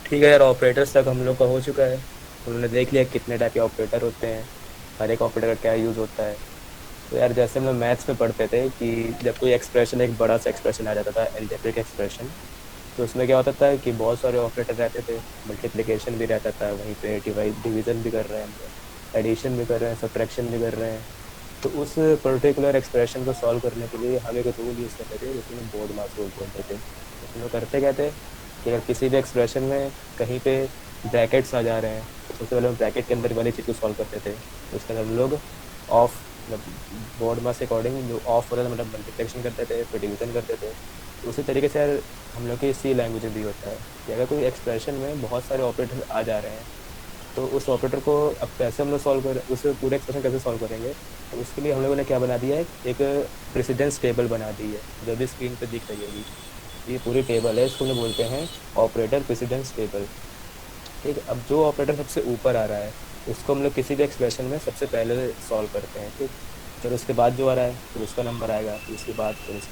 ठीक है यार, ऑपरेटर्स तक हम लोग का हो चुका है। उन्होंने देख लिया कितने टाइप के ऑपरेटर होते हैं, हर एक ऑपरेटर का क्या यूज़ होता है। तो यार जैसे हम लोग मैथ्स में पढ़ते थे कि जब कोई एक्सप्रेशन, एक बड़ा सा एक्सप्रेशन आ जाता था, एल्जेब्रिक एक्सप्रेशन, तो उसमें क्या होता था कि बहुत सारे ऑपरेटर रहते थे। मल्टीप्लिकेशन भी रहता था, वहीं पे डिवाइड डिवीजन भी कर रहे हैं हम लोग, एडिशन भी कर रहे हैं, सब्ट्रैक्शन भी कर रहे हैं। तो उस पर्टिकुलर एक्सप्रेशन को सॉल्व करने के लिए हम एक रूल यूज़ करते थे जिसको हम बोर्ड मास रूल बोलते थे। उसमें लोग करते क्या थे कि अगर किसी भी एक्सप्रेशन में कहीं पे ब्रैकेट्स आ जा रहे हैं, तो सबसे पहले हम ब्रैकेट के अंदर वाली चीज़ को सॉल्व करते थे। तो उसके अंदर हम लोग ऑफ, मतलब बोर्ड मास के अकॉर्डिंग जो ऑफ होता था, मतलब मल्टीप्लिकेशन करते थे, फिर डिवीजन करते थे। तो उसी तरीके से यार हम लोग की सी लैंग्वेज में भी होता है कि अगर कोई एक्सप्रेशन में बहुत सारे ऑपरेटर आ जा रहे हैं, तो उस ऑपरेटर को अब कैसे हम लोग सॉल्व करें, उस पूरे एक्सप्रेशन कैसे सॉल्व करेंगे। तो उसके लिए हम लोगों ने क्या बना दिया है, एक प्रेसिडेंस टेबल बना दी है, जो भी स्क्रीन पे दिख रही होगी। ये पूरी टेबल है, इसको हम लोग बोलते हैं ऑपरेटर प्रेसिडेंस टेबल। ठीक है, अब जो ऑपरेटर सबसे ऊपर आ रहा है उसको हम लोग किसी भी एक्सप्रेशन में सबसे पहले सॉल्व करते हैं। ठीक, फिर उसके बाद जो आ रहा है फिर उसका नंबर आएगा, फिर उसके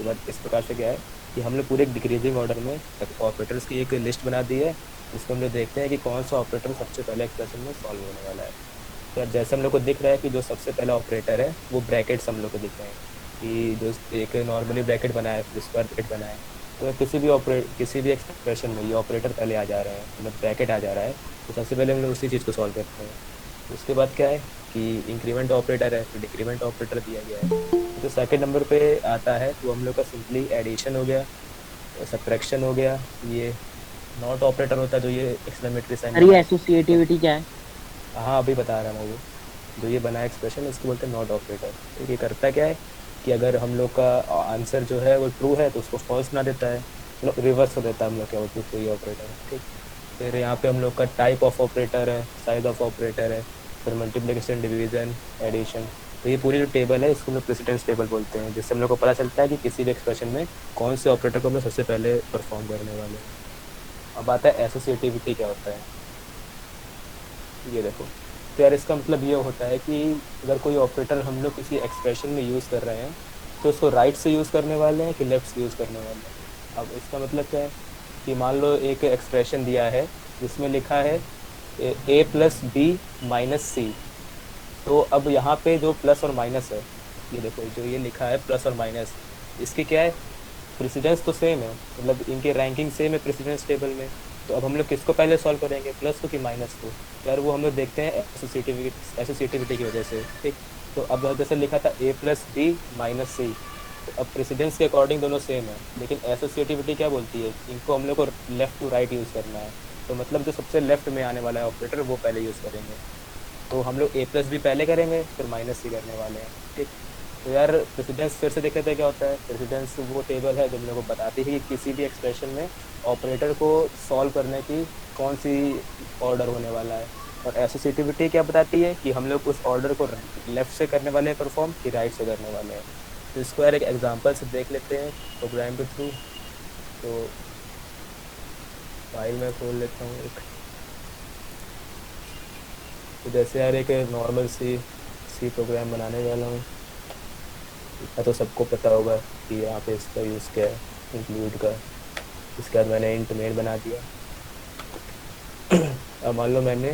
बाद इस प्रकार से क्या है कि हम लोग पूरे डिक्रीजिंग ऑर्डर में ऑपरेटर्स की एक लिस्ट बना दी है। इसको हम लोग देखते हैं कि कौन सा ऑपरेटर सबसे पहले एक्सप्रेशन में सॉल्व होने वाला है। तो जैसे हम लोग को दिख रहा है कि जो सबसे पहला ऑपरेटर है वो ब्रैकेट्स हम लोग को दिख रहे हैं, कि जो एक नॉर्मली ब्रैकेट बनाया है, फिर स्क्वायर ब्रैकेट बनाया है। तो किसी भी एक्सप्रेशन में ये ऑपरेटर पहले आ जा रहे हैं, मतलब ब्रैकेट आ जा रहा है, तो सबसे पहले हम लोग उसी चीज़ को सॉल्व करते हैं। उसके बाद क्या है कि इंक्रीमेंट ऑपरेटर है, फिर डिक्रीमेंट ऑपरेटर दिया गया है। तो सेकंड नंबर पे आता है तो हम लोग का सिंपली एडिशन हो गया, सब्ट्रैक्शन हो गया। ये नॉट ऑपरेटर होता है जो ये एक्सक्लेमेटरी साइन सर ये बनाए। एसोसिएटिविटी क्या है? हाँ अभी बता रहा हूँ वो, जो ये बना एक्सप्रेशन इसको बोलते हैं नॉट ऑपरेटर। तो ये करता क्या है कि अगर हम लोग का आंसर जो है वो ट्रू है तो उसको फॉल्स बना देता है, मतलब रिवर्स हो देता है हम लोग के आउटपुट को, ये ऑपरेटर। ठीक, फिर यहाँ पे हम लोग का टाइप ऑफ ऑपरेटर है, साइज ऑफ ऑपरेटर है, फिर मल्टीप्लिकेशन, डिवीजन, एडिशन। तो ये पूरी जो टेबल है इसको हम लोग प्रेसिडेंस टेबल बोलते हैं, जिससे हम लोग को पता चलता है कि किसी भी एक्सप्रेशन में कौन से ऑपरेटर को हम लोग सबसे पहले परफॉर्म करने वाले हैं। अब आता है एसोसिएटिविटी क्या होता है। ये देखो, तो यार इसका मतलब ये होता है कि अगर कोई ऑपरेटर हम लोग किसी एक्सप्रेशन में यूज़ कर रहे हैं, तो उसको राइट से यूज़ करने वाले हैं कि लेफ्ट से यूज़ करने वाले हैं। अब इसका मतलब क्या है कि मान लो एक एक्सप्रेशन दिया है जिसमें लिखा है ए प्लस बी माइनस सी। तो अब यहाँ पे जो प्लस और माइनस है, ये देखो जो ये लिखा है प्लस और माइनस, इसकी क्या है, प्रेसिडेंस तो सेम है, मतलब इनके रैंकिंग सेम है प्रेसिडेंस टेबल में। तो अब हम लोग किसको पहले सॉल्व करेंगे, प्लस को कि माइनस को। यार वो हम लोग देखते हैं एसोसिएटिविटी की वजह से। ठीक, तो अब जैसे लिखा था ए प्लस बी माइनस सी, तो अब प्रेसिडेंस के अकॉर्डिंग दोनों सेम है, लेकिन एसोसिएटिविटी क्या बोलती है, इनको हम लोग को लेफ्ट टू राइट यूज़ करना है। तो मतलब जो सबसे लेफ्ट में आने वाला है ऑपरेटर वो पहले यूज़ करेंगे। तो हम लोग ए प्लस भी पहले करेंगे, फिर माइनस सी करने वाले हैं। ठीक, तो यार प्रेसिडेंस फिर से देख लेते हैं क्या होता है। प्रेसिडेंस वो टेबल है जो हम लोग को बताती है कि किसी भी एक्सप्रेशन में ऑपरेटर को सॉल्व करने की कौन सी ऑर्डर होने वाला है। और एसोसिएटिविटी क्या बताती है कि हम लोग उस ऑर्डर को लेफ्ट से करने वाले हैं परफॉर्म कि राइट से करने वाले हैं। तो इसको यार एक एग्जांपल से देख लेते हैं प्रोग्राम के थ्रू। तो फाइल में खोल लेता हूँ एक। तो जैसे यार एक नॉर्मल सी सी प्रोग्राम बनाने वाला हूँ। इतना तो सबको पता होगा कि यहाँ पे इसका यूज़ क्या है, इंक्लूड का। इसके बाद मैंने इंट मेन बना दिया। अब मान लो मैंने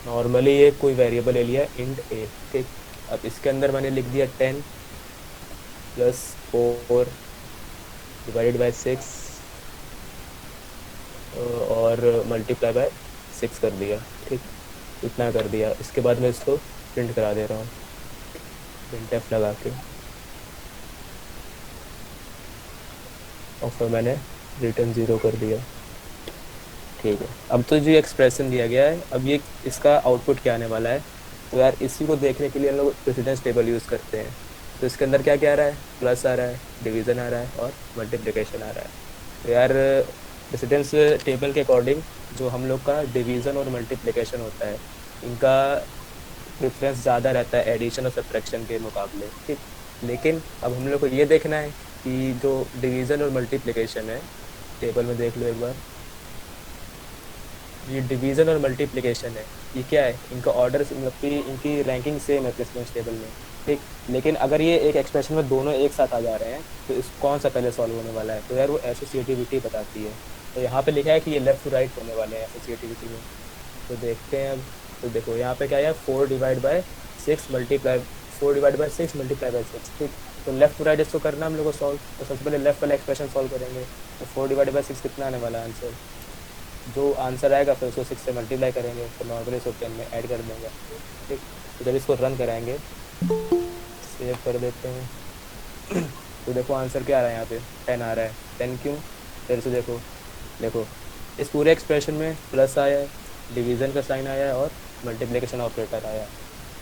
नॉर्मली ये कोई वेरिएबल ले लिया इंट ए। ठीक, अब इसके अंदर मैंने लिख दिया 10 प्लस 4 डिवाइडेड बाई 6 और मल्टीप्लाई बाय 6 कर दिया। ठीक, इतना कर दिया। इसके बाद मैं इसको प्रिंट करा दे रहा हूँ, प्रिंट एफ लगा के, और फिर मैंने रिटर्न 0 कर दिया। ठीक है, अब तो जो एक्सप्रेशन दिया गया है, अब ये इसका आउटपुट क्या आने वाला है। तो यार इसी को देखने के लिए हम लोग प्रेसिडेंस टेबल यूज़ करते हैं। तो इसके अंदर क्या क्या आ रहा है, प्लस आ रहा है, डिवीज़न आ रहा है और मल्टीप्लिकेशन आ रहा है। तो यार प्रेसिडेंस टेबल के अकॉर्डिंग जो हम लोग का डिवीज़न और मल्टीप्लिकेशन होता है, इनका प्रेफरेंस ज़्यादा रहता है एडिशन और सब्ट्रैक्शन के मुकाबले। ठीक, लेकिन अब हम लोग को ये देखना है कि जो डिवीज़न और मल्टीप्लिकेशन है, टेबल में देख लो एक बार, ये डिवीजन और मल्टीप्लिकेशन है, ये क्या है, इनका ऑर्डर मतलब कि इनकी रैंकिंग सेम है प्रेसिडेंस टेबल में। ठीक, लेकिन अगर ये एक एक्सप्रेशन में दोनों एक साथ आ जा रहे हैं तो इस कौन सा पहले सॉल्व होने वाला है। तो यार वो एसोसिएटिविटी बताती है। तो यहाँ पे लिखा है कि ये लेफ्ट टू राइट होने वाले हैं एसोसिएटिविटी में। तो देखते हैं अब। तो देखो यहाँ पे क्या है, 4/6 ठीक। तो लेफ्ट टू राइट इसको करना हम लोग को सॉल्व। तो सबसे पहले लेफ्ट वाला एक्सप्रेशन सॉल्व करेंगे। तो 4/6 कितना आने वाला आंसर, जो आंसर आएगा फिर उसको 6 से मल्टीप्लाई करेंगे, तो नॉर्मली इसको 10 में ऐड कर देंगे। ठीक। तो जब इसको रन कराएंगे, सेव कर देते हैं। तो देखो आंसर क्या आ रहा है, यहाँ पे 10 आ रहा है। 10 क्यों, फिर से देखो। देखो इस पूरे एक्सप्रेशन में प्लस आया है, डिवीज़न का साइन आया है और मल्टीप्लिकेशन ऑपरेटर आया है।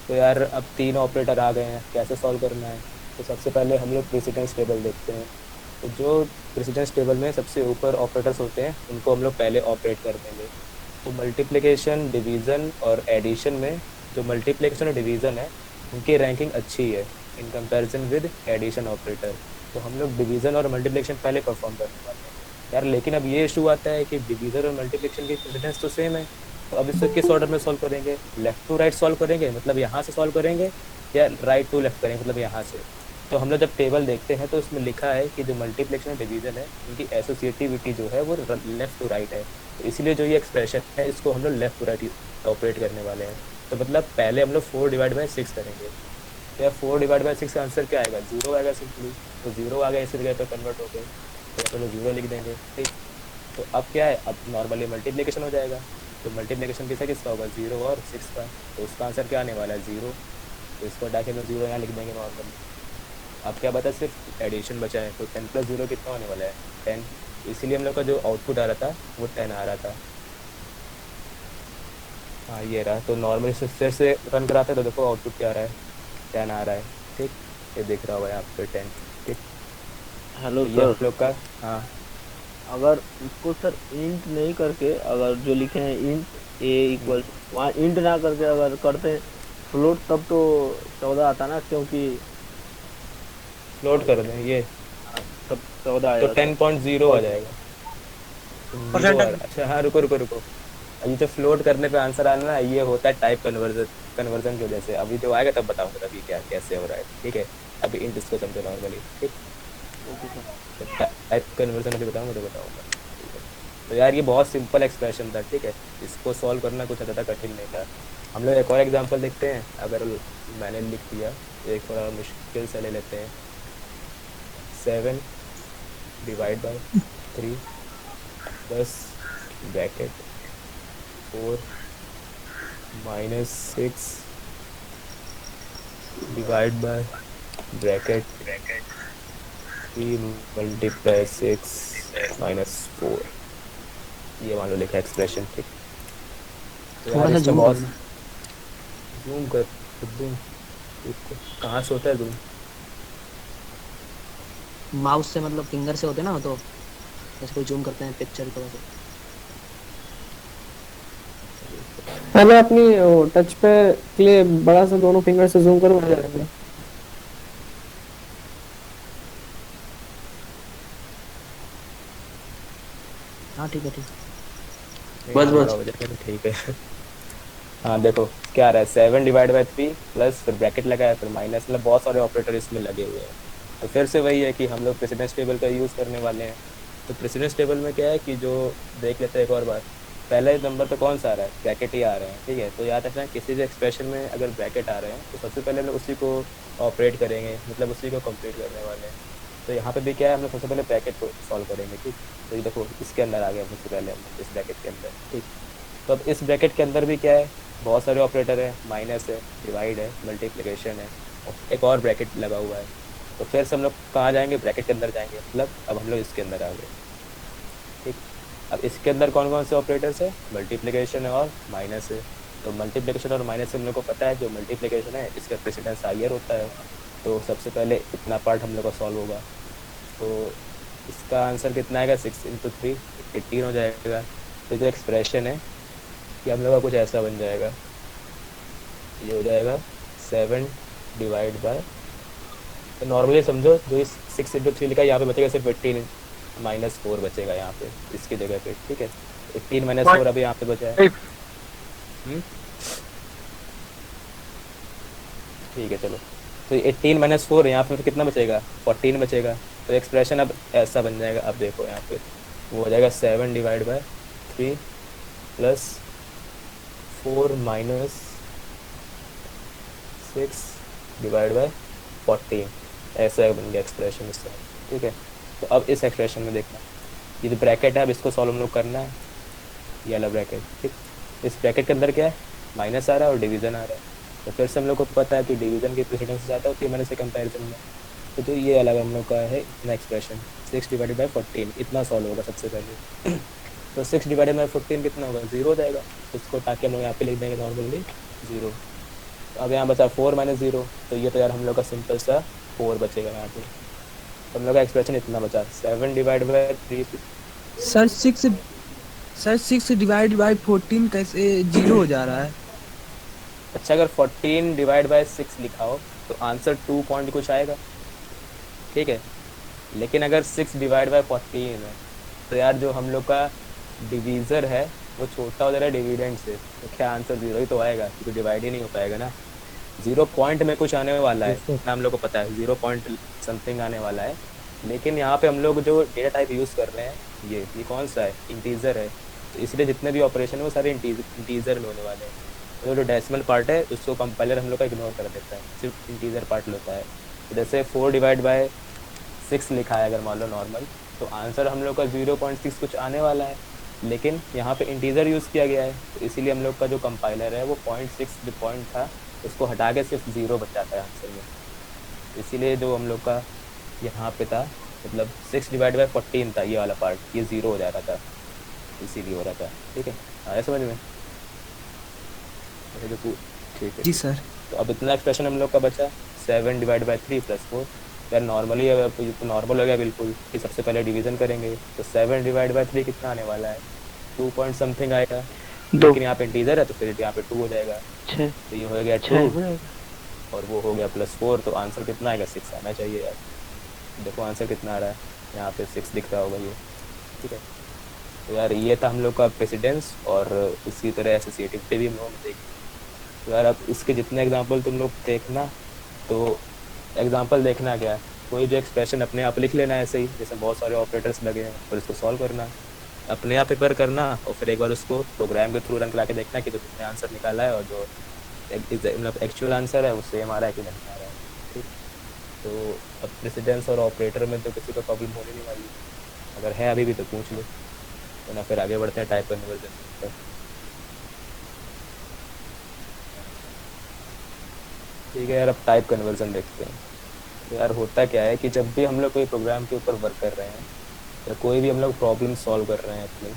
तो यार अब 3 ऑपरेटर आ गए हैं, कैसे सॉल्व करना है। तो सबसे पहले हम लोग प्रेसिडेंस टेबल देखते हैं। तो जो प्रेसिडेंस टेबल में सबसे ऊपर ऑपरेटर्स होते हैं उनको हम लोग पहले ऑपरेट कर देंगे। तो मल्टीप्लिकेशन, डिवीज़न और एडिशन में जो मल्टीप्लिकेशन और डिवीज़न है उनकी रैंकिंग अच्छी है in comparison with addition operator. तो हम लोग डिवीज़न और मल्टीप्लिकेशन पहले परफॉर्म करने वाले हैं यार। लेकिन अब ये इशू आता है कि डिवीज़न और मल्टीप्लिकेशन की प्रेसिडेंस तो सेम है। तो अब इसको किस ऑर्डर में सॉल्व करेंगे, लेफ्ट टू राइट सॉल्व करेंगे मतलब यहाँ से सॉल्व करेंगे, या राइट टू लेफ्ट करेंगे मतलब यहाँ से। तो हम लोग जब टेबल देखते हैं तो उसमें लिखा है कि जो मल्टीप्लिकेशन और डिवीज़न है उनकी एसोसिएटिविटी जो है वो लेफ्ट टू राइट है। तो इसलिए जो ये एक्सप्रेशन है इसको हम लोग लेफ्ट टू राइट ऑपरेट करने वाले हैं। तो मतलब पहले हम लोग 4/6 करेंगे। तो यार 4/6 का आंसर क्या आएगा, 0 आएगा सिंपली। तो 0 आ गया, इस जगह पर कन्वर्ट हो गए, तो चलो 0 लिख देंगे। ठीक। तो अब क्या है, अब नॉर्मली मल्टीप्लिकेशन हो जाएगा। तो मल्टीप्लिकेशन किसका होगा, 0 और 6 का। तो उसका आंसर क्या आने वाला है, 0। तो इसको हटा के हम 0 यहाँ लिख देंगे नॉर्मली। अब क्या बता, सिर्फ एडिशन बचा है। तो 10 + 0 कितना होने वाला है, 10। इसीलिए हम लोग का जो आउटपुट आ रहा था वो 10 आ रहा था। हाँ ये रहा। तो नॉर्मली फिर से रन कराते हैं तो देखो आउटपुट क्या आ रहा है, 10 आ रहा है। ठीक। ये दिख रहा होगा यहाँ पे 10। ठीक। हेलो तो ये हम सर, लोग का। हाँ। अगर इसको सर इंट नहीं करके, अगर जो लिखे हैं इंट ए इक्वल, वहाँ इंट ना करके अगर करते हैं फ्लोट, तब तो 14 आता ना, क्योंकि फ्लोट कर दें ये, हाँ, तब 14 तो आएगा सर। 10.0 आ जाएगा। तो 0 आ परसेंटेज। रहा है। अच्छा हाँ, रुको रुको रुको। अभी जो फ्लोट करने पे आंसर आना ना, ये होता है टाइप कन्वर्जन की वजह से। अभी जो आएगा तब बताऊंगा तभी क्या कैसे हो रहा है। ठीक है। अभी इंट इसको समझो नॉर्मली। ठीक। Okay sir. तो टाइप कन्वर्जन अभी बताऊंगा तो बताऊंगा। ठीक है। तो यार ये बहुत सिंपल एक्सप्रेशन था। ठीक है। इसको सॉल्व करना कुछ ज़्यादा कठिन नहीं था। हम लोग एक और एग्जाम्पल देखते हैं। अगर मैंने लिख दिया तो एक थोड़ा मुश्किल से ले लेते हैं। 7/3 plus bracket 4 -6 divide by bracket 3 × 6 -4। ये मान लो लिखा एक्सप्रेशन। ठीक। तो थोड़ा यार सा इसका जूम बहुत करना। जूम कर दूँ, कहाँ से होता है जूम। माउस से मतलब फिंगर से होते ना, तो जैसे कोई जूम करते हैं पिक्चर को वैसे। पहले अपनी टच पे क्लिक बड़ा सा दोनों फिंगर से जूम करो, आ जाएगा। हाँ ठीक है, ठीक। नहीं बस बड़ा बस। हो जाएगा तो ठीक है। हाँ देखो क्या आ रहा है, 7/3 प्लस फिर ब्रैकेट लगा है फिर माइनस, मतलब बहुत सारे ऑपरेटर इसमें लगे हुए हैं। तो फिर से वही है कि हम लोग प्रेसिडेंस टेबल का यूज़ करने वाले हैं। तो प्रेसिडेंस टेबल में क्या है कि जो देख लेते हैं एक और बार। पहले नंबर पे कौन सा आ रहा है, ब्रैकेट ही आ रहे हैं। ठीक है। तो याद रखना किसी भी एक्सप्रेशन में अगर ब्रैकेट आ रहे हैं तो सबसे पहले हम लोग उसी को ऑपरेट करेंगे, मतलब उसी को कंप्लीट करने वाले हैं। तो यहाँ पे भी क्या है, हम लोग सबसे पहले ब्रैकेट को सॉल्व करेंगे। ठीक। तो ये देखो इसके अंदर आ गया सबसे पहले हम लोग इस ब्रैकेट के अंदर। ठीक। तो अब इस ब्रैकेट के अंदर भी क्या है, बहुत सारे ऑपरेटर है, माइनस है, डिवाइड है, मल्टीप्लिकेशन है, और एक और ब्रैकेट लगा हुआ है। तो फिर से हम लोग कहाँ जाएंगे, ब्रैकेट के अंदर जाएंगे, मतलब अब हम लोग इसके अंदर आ गए। ठीक। अब इसके अंदर कौन कौन से ऑपरेटर्स है, मल्टीप्लिकेशन है और माइनस है। तो मल्टीप्लिकेशन और माइनस से हम लोग को पता है जो मल्टीप्लिकेशन है इसका प्रेसिडेंस हायर होता है। तो सबसे पहले इतना पार्ट हम लोग का सॉल्व होगा। तो इसका आंसर कितना आएगा, 6 × 3 18 हो जाएगा। तो जो एक्सप्रेशन है कि हम लोग का कुछ ऐसा बन जाएगा, ये हो जाएगा 7/, तो नॉर्मली समझो जो इस 6 × 3 लिखा है यहाँ पे बचेगा सिर्फ 18 -4 बचेगा यहाँ पे इसकी जगह पे। ठीक है। 18 - 4 अभी यहाँ पे बचा है। हम्म? ठीक है चलो। तो 18 - 4 यहाँ पे कितना बचेगा, 14 बचेगा। तो एक्सप्रेशन अब ऐसा बन जाएगा। अब देखो यहाँ पे वो हो जाएगा 7/3 प्लस 4 - 6/14, ऐसा बन गया एक्सप्रेशन इसका। ठीक है, तो अब इस एक्सप्रेशन में देखना, ये जो ब्रैकेट है अब इसको सॉल्व हम लोग करना है, ये वाला ब्रैकेट। ठीक, इस ब्रैकेट के अंदर क्या है, माइनस आ रहा है और डिवीज़न आ रहा है। तो फिर से हम लोग को पता है कि डिवीज़न की प्रेसिडेंस ज़्यादा होती है माइनस के कंपेरिजन में। तो ये अलग हम लोग का है इतना एक्सप्रेशन, 6/14 इतना सॉल्व होगा सबसे पहले। तो 6/14 कितना होगा, 0 हो जाएगा। इसको ताकि हम लोग यहाँ पे लिख देंगे नॉर्मली 0। अब यहाँ बचा 4 - 0, तो ये तो यार हम लोग का सिंपल सा 4 बचेगा यहाँ पे। तो हम लोग का एक्सप्रेशन इतना बचा, 7/3। सर 6/14 कैसे 0 हो जा रहा है? अच्छा, अगर 14/6 लिखा हो तो आंसर 2 पॉइंट कुछ आएगा। ठीक है, लेकिन अगर 6/14 है तो यार जो हम लोग का डिवीज़र है वो छोटा हो जा रहा है डिविडेंड से, तो क्या आंसर 0 ही तो आएगा, क्योंकि डिवाइड ही नहीं हो पाएगा ना। 0 पॉइंट में कुछ आने वाला है ना, हम लोग को पता है 0 पॉइंट समथिंग आने वाला है। लेकिन यहाँ पे हम लोग जो डेटा टाइप यूज़ कर रहे हैं, ये कौन सा है, इंटीजर है। तो इसलिए जितने भी ऑपरेशन है वो सारे इंटीजर में होने वाले हैं। तो जो डेसिमल पार्ट है उसको कंपाइलर हम लोग का इग्नोर कर देता है, सिर्फ इंटीजर पार्ट लेता है। तो जैसे 4/6 लिखा है अगर मान लो नॉर्मल, तो आंसर हम लोग का 0.6 कुछ आने वाला है, लेकिन यहाँ पे इंटीजर यूज़ किया गया है, तो इसीलिए हम लोग का जो कंपाइलर है वो 0.6 जो पॉइंट था उसको हटा के सिर्फ 0 बच जाता है आंसर में। इसीलिए जो हम लोग का यहाँ पे था, मतलब 6/14 था ये वाला पार्ट, ये 0 हो जा रहा था, इसीलिए हो रहा था। ठीक है, आया समझ में? अरे देखो, ठीक है जी ठीक है। सर। तो अब इतना एक्सप्रेशन हम लोग का बचा, 7/3 + 4। यार नॉर्मली अब तो नॉर्मल हो गया बिल्कुल कि सबसे पहले डिवीज़न करेंगे, तो 7/3 कितना आने वाला है, 2 पॉइंट समथिंग आएगा। 2 लेकिन यहाँ पे इंटीजर है तो फिर यहाँ पे 2 हो जाएगा, 6 तो ये हो गया 6 2 और वो हो गया +4, तो आंसर कितना आएगा, 6 आना चाहिए यार। देखो आंसर कितना आ रहा है, यहाँ पे 6 दिख रहा होगा ये। ठीक है, तो यार ये था हम लोग का प्रेसिडेंस, और इसी तरह एसोसिएटिविटी भी हम लोग देखी। तो यार अब इसके जितने एग्जांपल तुम लोग देखना, तो एग्जांपल देखना क्या है, कोई जो एक्सप्रेशन अपने आप लिख लेना है ऐसे ही, जैसे बहुत सारे ऑपरेटर्स लगे हैं, और इसको सॉल्व करना, अपने आप प्रिपेयर करना, और फिर एक बार उसको प्रोग्राम के थ्रू रन करा के देखना कि जो तुमने आंसर निकाला है और जो मतलब एक्चुअल आंसर है वो सेम आ रहा है कि नहीं आ रहा है। ठीक, तो अब प्रेसिडेंस और ऑपरेटर में तो किसी को प्रॉब्लम होने नहीं वाली, अगर है अभी भी तो पूछ लो, वरना फिर आगे बढ़ते हैं टाइप कन्वर्जन पर। ठीक है यार, अब टाइप कन्वर्जन देखते हैं। तो यार होता क्या है कि जब भी हम लोग कोई प्रोग्राम के ऊपर वर्क कर रहे हैं, या कोई भी हम लोग प्रॉब्लम सॉल्व कर रहे हैं अपने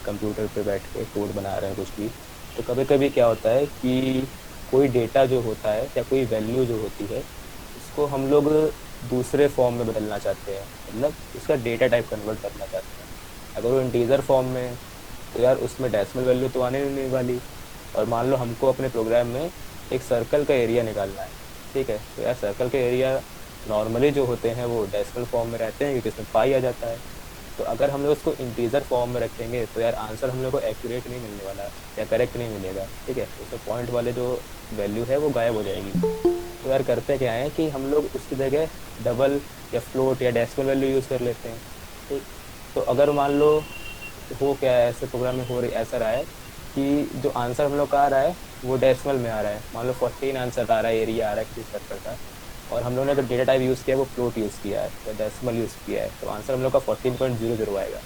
कंप्यूटर पे बैठ के कोड बना रहे हैं कुछ भी, तो कभी कभी क्या होता है कि कोई डेटा जो होता है या कोई वैल्यू जो होती है उसको हम लोग दूसरे फॉर्म में बदलना चाहते हैं, मतलब उसका डेटा टाइप कन्वर्ट करना चाहते हैं। अगर वो इंटीजर फॉर्म में है, तो यार उसमें डेसिमल वैल्यू तो आने नहीं वाली, और मान लो हमको अपने प्रोग्राम में एक सर्कल का एरिया निकालना है। ठीक है, तो यार सर्कल का एरिया नॉर्मली जो होते हैं वो डेसिमल फॉर्म में रहते हैं, क्योंकि इसमें पाई आ जाता है। तो अगर हम लोग उसको इंटीजर फॉर्म में रखेंगे तो यार आंसर हम लोग को एक्यूरेट नहीं मिलने वाला या करेक्ट नहीं मिलेगा। ठीक है, उसमें पॉइंट वाले जो वैल्यू है वो गायब हो जाएगी। तो यार करते क्या है कि हम लोग उसकी जगह डबल या फ्लोट या डेसिमल वैल्यू यूज़ कर लेते हैं। ठीक, तो अगर मान लो हो क्या है, ऐसे प्रोग्राम में हो रही ऐसा रहा है कि जो आंसर हम लोग का आ रहा है वो डेसिमल में आ रहा है, मान लो 14 आंसर आ रहा है, एरिया आ रहा है किसी सर्कल का, और हम लोगों ने जो डेटा टाइप यूज़ किया है वो फ्लोट यूज़ किया है या डेसिमल यूज़ किया है, तो आंसर हम लोग का 14.00 आएगा।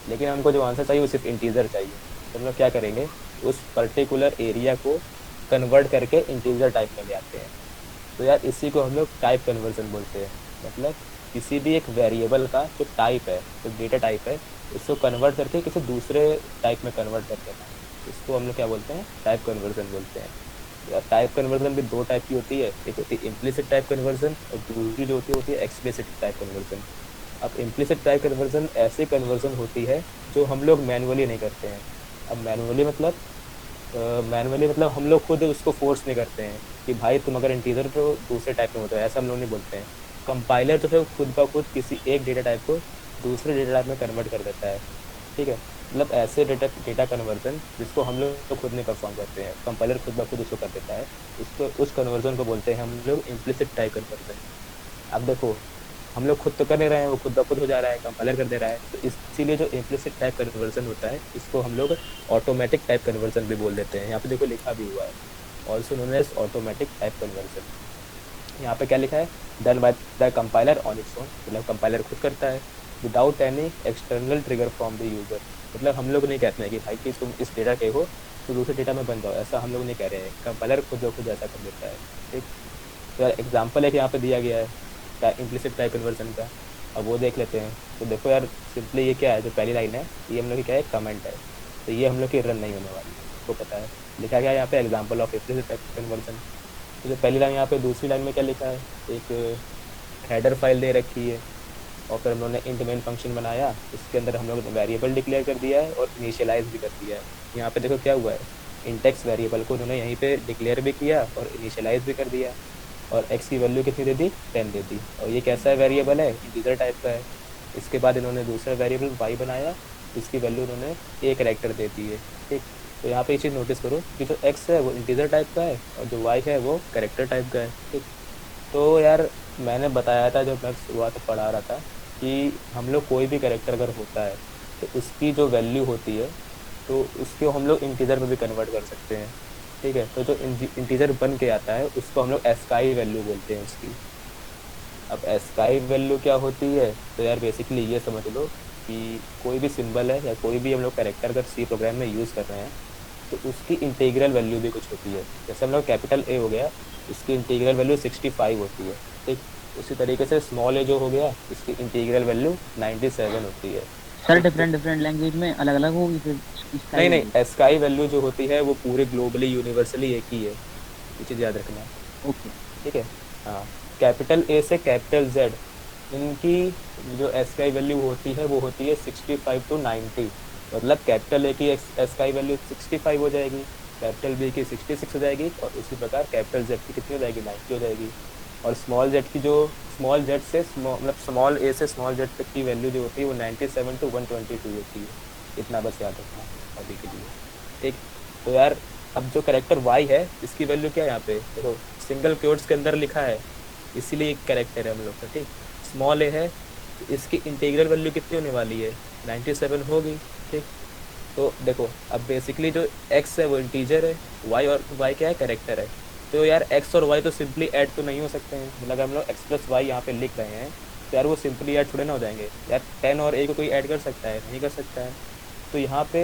लेकिन हमको जो आंसर चाहिए वो सिर्फ इंटीजर चाहिए, तो हम लोग क्या करेंगे, उस पर्टिकुलर एरिया को कन्वर्ट करके इंटीजर टाइप में ले आते हैं। तो यार इसी को हम लोग टाइप कन्वर्जन बोलते हैं। मतलब किसी भी एक वेरिएबल का जो टाइप है, जो डेटा टाइप है, उसको कन्वर्ट करके किसी दूसरे टाइप में कन्वर्ट कर देना, इसको हम लोग क्या बोलते हैं, टाइप कन्वर्जन बोलते हैं। यार टाइप कन्वर्जन भी 2 टाइप की होती है, एक होती है इम्प्लिसिट टाइप कन्वर्जन और दूसरी जो होती है एक्सप्लिसिट टाइप कन्वर्जन। अब इम्प्लिसिट टाइप कन्वर्जन ऐसे कन्वर्जन होती है जो हम लोग मैनुअली नहीं करते हैं। अब मैनुअली मतलब हम लोग खुद उसको फोर्स नहीं करते हैं कि भाई तुम अगर इंटीजर तो दूसरे टाइप में होता है, ऐसा हम लोग नहीं बोलते हैं। कंपाइलर तो फिर खुद ब खुद किसी एक डेटा टाइप को दूसरे डेटा टाइप में कन्वर्ट कर देता है। ठीक है, मतलब ऐसे डेटा कन्वर्जन जिसको हम लोग तो खुद नहीं परफॉर्म करते हैं, कंपाइलर खुद ब खुद उसको कर देता है, उसको उस कन्वर्जन को बोलते हैं हम लोग इम्प्लिसिट टाइप कन्वर्जन। अब देखो हम लोग खुद तो कर नहीं रहे हैं, वो खुद ब खुद हो जा रहा है, कंपाइलर कर दे रहा है। तो इसीलिए जो इम्प्लिसिट टाइप कन्वर्जन होता है इसको हम लोग ऑटोमेटिक टाइप कन्वर्जन भी बोल देते हैं। यहाँ पे देखो लिखा भी हुआ है, also known as automatic type conversion. यहाँ पे क्या लिखा है, done by the compiler on its own, मतलब कंपाइलर खुद करता है, without any external trigger from the user. मतलब हम लोग नहीं कहते हैं कि भाई कि तुम इस डेटा के हो तो दूसरे डेटा में बन जाओ, ऐसा हम लोग नहीं कह रहे हैं, कंपाइलर खुद ब खुद ऐसा कर देता है। ठीक, तो यार एग्जाम्पल है कि यहाँ पे दिया गया है इम्प्लिसिट टाइप कन्वर्जन का, अब वो देख लेते हैं। तो देखो यार सिंपली ये क्या है, जो पहली लाइन है ये हम लोग की क्या है, कमेंट है, तो ये हम लोग की रन नहीं होने वाली, आपको पता है। लिखा गया है यहाँ पे example of implicit type conversion. तो जो पहली लाइन यहाँ पे, दूसरी लाइन में क्या लिखा है, एक हेडर फाइल दे रखी है और फिर हम लोगों ने इंट मेन फंक्शन बनाया, इसके अंदर हम लोग ने वेरिएबल डिक्लेयर कर दिया है और इनिशियलाइज भी कर दिया है। यहाँ पे देखो क्या हुआ है, इंडेक्स वेरिएबल को उन्होंने यहीं पे डिक्लेयर भी किया और इनिशियलाइज भी कर दिया, और x की वैल्यू कितनी दे दी, 10 दे दी। और ये कैसा है, वेरिएबल है, इंटीजर टाइप का है। इसके बाद इन्होंने दूसरा वेरिएबल y बनाया, इसकी वैल्यू उन्होंने a कैरेक्टर दे दी है। ठीक, तो यहाँ पे ये चीज़ नोटिस करो कि जो x है वो इंटीजर टाइप का है और जो y है वो कैरेक्टर टाइप का है। ठीक, तो यार मैंने बताया था जब मैं शुरुआत में पढ़ा रहा था कि हम लोग कोई भी कैरेक्टर अगर होता है तो उसकी जो वैल्यू होती है तो उसको हम लोग इंटीजर में भी कन्वर्ट कर सकते हैं। ठीक है, तो जो इंटीजर बन के आता है उसको हम लोग एस्काई वैल्यू बोलते हैं उसकी। अब एस्काई वैल्यू क्या होती है, तो यार बेसिकली ये समझ लो कि कोई भी सिंबल है या कोई भी हम लोग कैरेक्टर अगर सी प्रोग्राम में यूज़ कर रहे हैं तो उसकी इंटीग्रल वैल्यू भी कुछ होती है। जैसे हम लोग कैपिटल ए हो गया, इसकी इंटीग्रल वैल्यू 65 होती है। ठीक, उसी तरीके से स्मॉल ए जो हो गया, इसकी इंटीग्रल वैल्यू 97 होती है। सर डिफरेंट डिफरेंट लैंग्वेज में अलग अलग होगी फिर इसका नहीं नहीं, एस्काई वैल्यू जो होती है वो पूरे ग्लोबली यूनिवर्सली एक ही है, ये चीज़ याद रखना। ओके ठीक है, हाँ, कैपिटल ए से कैपिटल जेड, इनकी जो एस्काई वैल्यू होती है वो होती है 65 to 90। मतलब कैपिटल ए की एस्काई वैल्यू 65 हो जाएगी, कैपिटल बी की 66 हो जाएगी, और उसी प्रकार कैपिटल जेड की कितनी हो जाएगी, 90 हो जाएगी। और स्मॉल जेड की जो स्मॉल जेड से मतलब स्मॉल ए से स्मॉल जेड तक की वैल्यू जो होती है वो 97 to 122 होती है। इतना बस याद रखना अभी के लिए। ठीक, तो यार अब जो कैरेक्टर वाई है इसकी वैल्यू क्या है, यहाँ पे देखो सिंगल क्योट्स के अंदर लिखा है, इसीलिए एक कैरेक्टर है हम लोग का। ठीक, स्मॉल ए है तो इसकी इंटीग्रल वैल्यू कितनी होने वाली है, 97 होगी। ठीक, तो देखो अब बेसिकली जो x है वो इंटीजर है, y और y क्या है, कैरेक्टर है। तो यार x और y तो सिंपली ऐड तो नहीं हो सकते हैं, मतलब अगर हम लोग x प्लस वाई यहाँ पे लिख रहे हैं तो यार वो सिंपली ऐड थोड़े ना हो जाएंगे। यार 10 और a को कोई ऐड कर सकता है, नहीं कर सकता है। तो यहाँ पे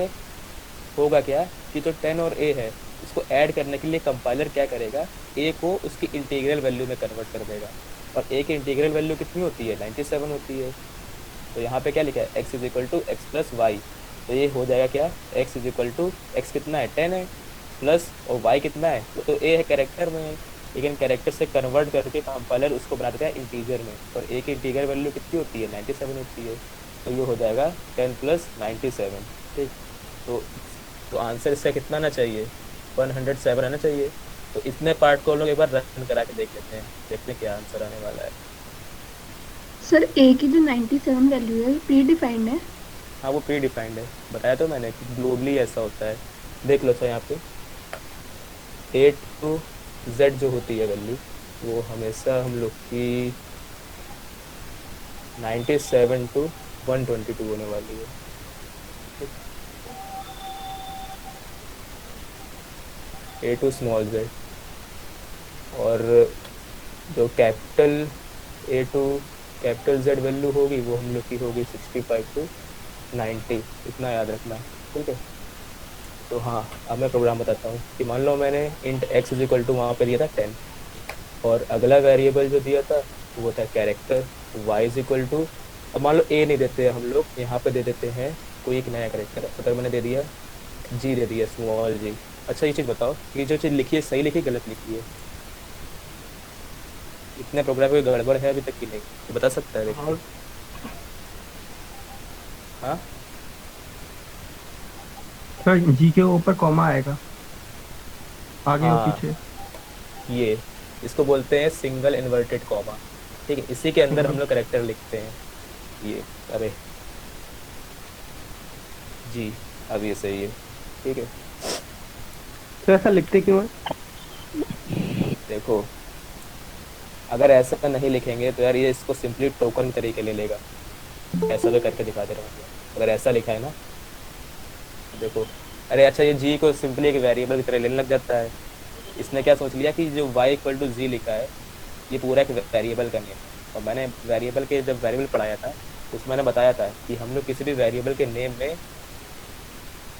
होगा क्या कि जो 10 और a है उसको ऐड करने के लिए कंपाइलर क्या करेगा, a को उसकी इंटीग्रल वैल्यू में कन्वर्ट कर देगा, और a की इंटीग्रल वैल्यू कितनी होती है, 97 होती है। तो यहाँ पे क्या लिखा है, x is equal to x plus y, तो ये हो जाएगा क्या, x is equal to x कितना है, 10 है, प्लस और y कितना है, तो a है कैरेक्टर में है, लेकिन कैरेक्टर से कन्वर्ट करके कंपाइलर उसको बना देता है इंटीजर में, और a की इंटीजर वैल्यू कितनी होती है, 97 होती है। तो ये हो जाएगा 10 प्लस 97। ठीक, तो आंसर इसका कितना आना चाहिए, 107 आना चाहिए। तो इतने पार्ट को हम लोग एक बार रन करा के देख लेते हैं, देखते हैं क्या आंसर आने वाला है। सर ए की जो 97 वैल्यू है प्री डिफाइंड है। हाँ वो प्री डिफाइंड है, बताया तो मैंने कि ग्लोबली ऐसा होता है। देख लो सर यहाँ पे ए टू जेड जो होती है वैल्यू वो हमेशा हम लोग की 97 to 122 होने वाली है। ए टू स्मॉल जेड, और जो capital A to capital Z value होगी वो हम लोग की होगी 65 to 90, इतना याद रखना। ठीक है, तो हाँ अब मैं प्रोग्राम बताता हूँ कि मान लो मैंने int x is equal to वहाँ पर दिया था 10, और अगला वेरिएबल जो दिया था वो था character y is equal to, अब मान लो a नहीं देते हम लोग, यहाँ पे दे देते हैं कोई एक नया कैरेक्टर, अगर मैंने दे दिया g दे दिया, स्मॉल g। अच्छा ये चीज़ बताओ कि जो चीज़ लिखी है सही लिखी गलत लिखी है, इतने प्रोग्राम में गड़बड़ है अभी तक की नहीं, तो बता सकता है देखिए। हाँ सर जी के ऊपर कॉमा आएगा, आगे और हाँ, पीछे। ये इसको बोलते हैं सिंगल इन्वर्टेड कॉमा। ठीक है, इसी के अंदर हम लोग कैरेक्टर लिखते हैं। ये अरे जी अब ये सही है। ठीक है, तो ऐसा लिखते क्यों है? देखो अगर ऐसा नहीं लिखेंगे तो यार ये इसको सिंपली टोकन के तरीके ले लेगा। ऐसा भी करके दिखा दे रहा हूँ, अगर ऐसा लिखा है ना, देखो। अरे अच्छा, ये जी को सिंपली एक वेरिएबल की तरह लेने लग जाता है। इसने क्या सोच लिया कि जो y इक्वल टू जी लिखा है ये पूरा एक वेरिएबल का नेम है। और मैंने वेरिएबल के जब वेरिएबल पढ़ाया था उसमें मैंने बताया था कि हम लोग किसी भी वेरिएबल के नेम में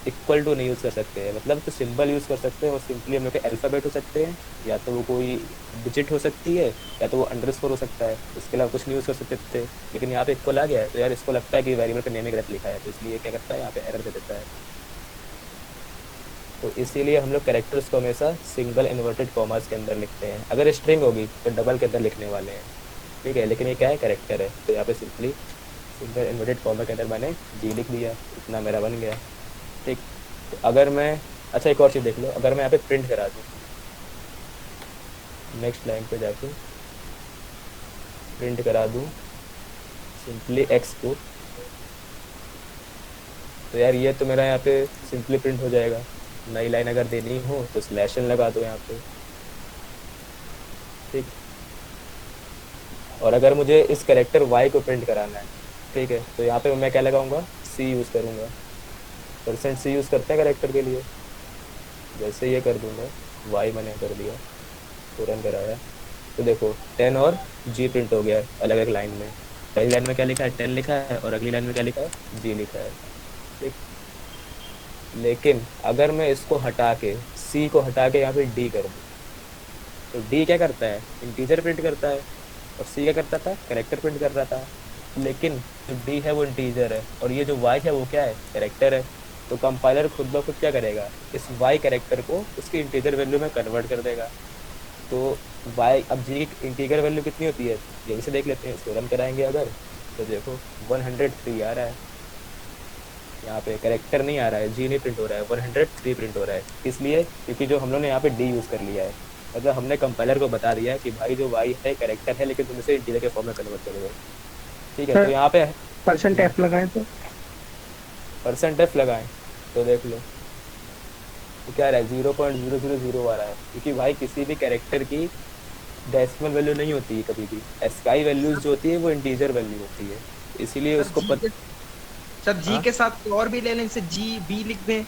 इक्वल टू नहीं यूज़ कर सकते हैं, मतलब तो सिंबल यूज़ कर सकते हैं, और सिंपली हम लोग के अल्फ़ाबेट हो सकते हैं, या तो वो कोई डिजिट हो सकती है, या तो वो अंडरस्कोर हो सकता है। इसके अलावा कुछ नहीं यूज़ कर सकते थे। लेकिन यहाँ पे इक्वल आ गया है तो यार इसको लगता है कि वेरिएबल का नेम ही गलत लिखा है, तो इसलिए क्या करता है यहाँ पे एरर दे देता है। तो इसीलिए हम लोग कैरेक्टर्स को हमेशा सिंगल इन्वर्टेड कॉमास के अंदर लिखते हैं। अगर स्ट्रिंग होगी तो डबल के अंदर लिखने वाले हैं, ठीक है। लेकिन ये क्या है, कैरेक्टर है, तो यहाँ पे सिंपली सिंगल इन्वर्टेड कॉमा के अंदर मैंने जी लिख दिया, इतना मेरा बन गया, ठीक। तो अगर मैं, अच्छा एक और चीज़ देख लो, अगर मैं यहाँ पे प्रिंट करा दूँ, नेक्स्ट लाइन पे जाके प्रिंट करा दूँ सिंपली एक्स को, तो यार ये तो मेरा यहाँ पे सिंपली प्रिंट हो जाएगा। नई लाइन अगर देनी हो तो स्लैश एन लगा दो यहाँ पे, ठीक। और अगर मुझे इस कैरेक्टर y को प्रिंट कराना है, ठीक है, तो यहाँ पे मैं क्या लगाऊंगा, c यूज़ करूँगा। %c यूज़ करते हैं कैरेक्टर के लिए, जैसे ये कर दूंगा, y मैंने कर दिया तो रन कराया, तो देखो 10 और g प्रिंट हो गया है अलग अलग लाइन में। पहली लाइन में क्या लिखा है, 10 लिखा है, और अगली लाइन में क्या लिखा है, g लिखा है, ठीक। लेकिन अगर मैं इसको हटा के, c को हटा के यहाँ पे d कर दूँ, तो d क्या करता है, इंटीजर प्रिंट करता है, और c क्या करता था, कैरेक्टर प्रिंट कर रहा था। लेकिन जो d है वो इंटीजर है, और ये जो y है वो क्या है, कैरेक्टर है। तो कंपाइलर खुद ब खुद क्या करेगा, इस y कैरेक्टर को उसकी इंटीजर वैल्यू में कन्वर्ट कर देगा। तो y, अब जी की इंटीजर वैल्यू कितनी होती है, यहीं से देख लेते हैं। इसको रन कराएंगे अगर, तो देखो 103 आ रहा है, यहाँ पे कैरेक्टर नहीं आ रहा है, जी नहीं प्रिंट हो रहा है, 103 प्रिंट हो रहा है। इसलिए क्योंकि जो हम लोगों ने यहाँ पे डी यूज़ कर लिया है, मतलब हमने कंपाइलर को बता दिया है कि भाई जो वाई है कैरेक्टर है, लेकिन तुम इसे इंटीजर के फॉर्म में कन्वर्ट कर दो, ठीक है। तो यहाँ पे %f लगाएं तो %f लगाएं तो देख लो तो क्या आ रहा है, 0.000 आ रहा है, क्योंकि भाई किसी भी कैरेक्टर की डेसिमल वैल्यू नहीं होती है कभी भी। एस्काई वैल्यूज जो होती है वो इंटीजर वैल्यू होती है, इसीलिए उसको सर जी हाँ? के साथ और भी ले लें, जैसे जी बी लिख दें।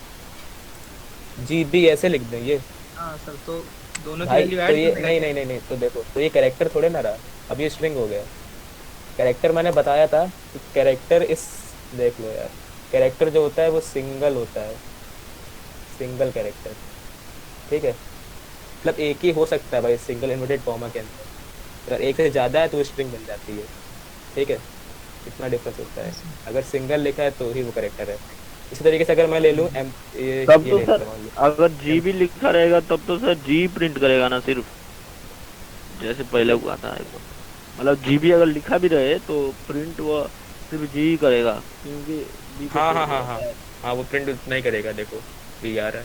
जी बी ऐसे लिख दें ये, हाँ सर, तो दोनों की भाई वैल्यू तो ऐड ये कर नहीं नहीं नहीं नहीं, तो देखो तो ये कैरेक्टर थोड़े ना रहा, अब ये स्ट्रिंग हो गया। कैरेक्टर मैंने बताया था कि कैरेक्टर इस, देख लो यार, कैरेक्टर जो होता है वो सिंगल होता है, सिंगल कैरेक्टर, ठीक है। मतलब एक ही हो सकता है भाई सिंगल इन्वर्टेड कॉमा के अंदर, अगर एक से ज़्यादा है तो स्ट्रिंग बन जाती है, ठीक है। इतना डिफरेंस होता है, अगर सिंगल लिखा है तो ही वो कैरेक्टर है। इसी तरीके से अगर मैं ले लूँ तब तो सर अगर जी भी लिखा रहेगा तब तो सर जी प्रिंट करेगा ना, सिर्फ जैसे पहले हुआ था। मतलब जी भी अगर लिखा भी रहे तो प्रिंट वो सिर्फ जी ही करेगा, क्योंकि जी को हाँ हाँ हाँ हाँ हाँ, वो प्रिंट उतना ही करेगा। देखो ये यार है,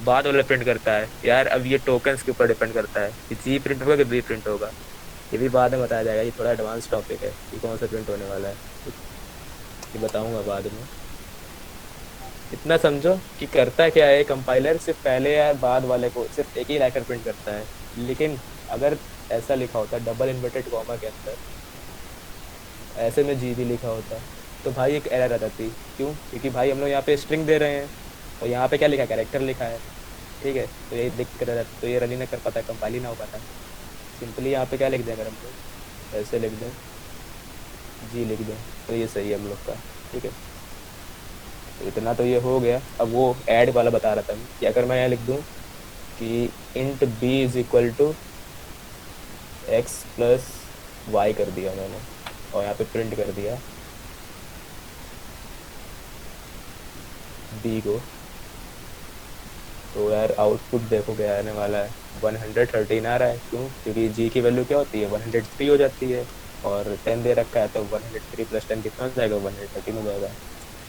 बाद वाला प्रिंट करता है यार। अब ये टोकन्स के ऊपर डिपेंड करता है कि जी प्रिंट होगा कि बी प्रिंट होगा, ये भी बाद में बताया जाएगा। ये थोड़ा एडवांस टॉपिक है कि कौन सा प्रिंट होने वाला है, ये बताऊंगा बाद में। इतना समझो कि करता क्या है कंपाइलर, सिर्फ पहले या बाद वाले को सिर्फ एक ही लाइकर प्रिंट करता है। लेकिन अगर ऐसा लिखा होता है डबल इन्वर्टेड कॉमा के अंदर, ऐसे में जी भी लिखा होता तो भाई एक एरर आ जाती। क्यों? क्योंकि भाई हम लोग यहाँ पे स्ट्रिंग दे रहे हैं और यहाँ पे क्या लिखा है, कैरेक्टर लिखा है, ठीक है। तो ये दिक्कत है, तो ये रन ही ना कर पाता, कंपाइल ही ना हो पाता। सिंपली यहाँ पे क्या लिख दें, अगर हम लोग ऐसे लिख दें, जी लिख दें, तो ये सही है हम लोग का, ठीक है। तो इतना तो ये हो गया। अब वो ऐड वाला बता रहा था मैं कि अगर मैं यहाँ लिख दूँ कि int b is equal to x plus y कर दिया मैंने, और यहाँ पे प्रिंट कर दिया बी को, तो यार आउटपुट देखो क्या आने वाला है, 113 आ रहा है। क्यों? क्योंकि जी की वैल्यू क्या होती है, 103 हो जाती है, और 10 दे रखा है, तो 103 प्लस 10 कितना हो जाएगा, 113 हो जाएगा।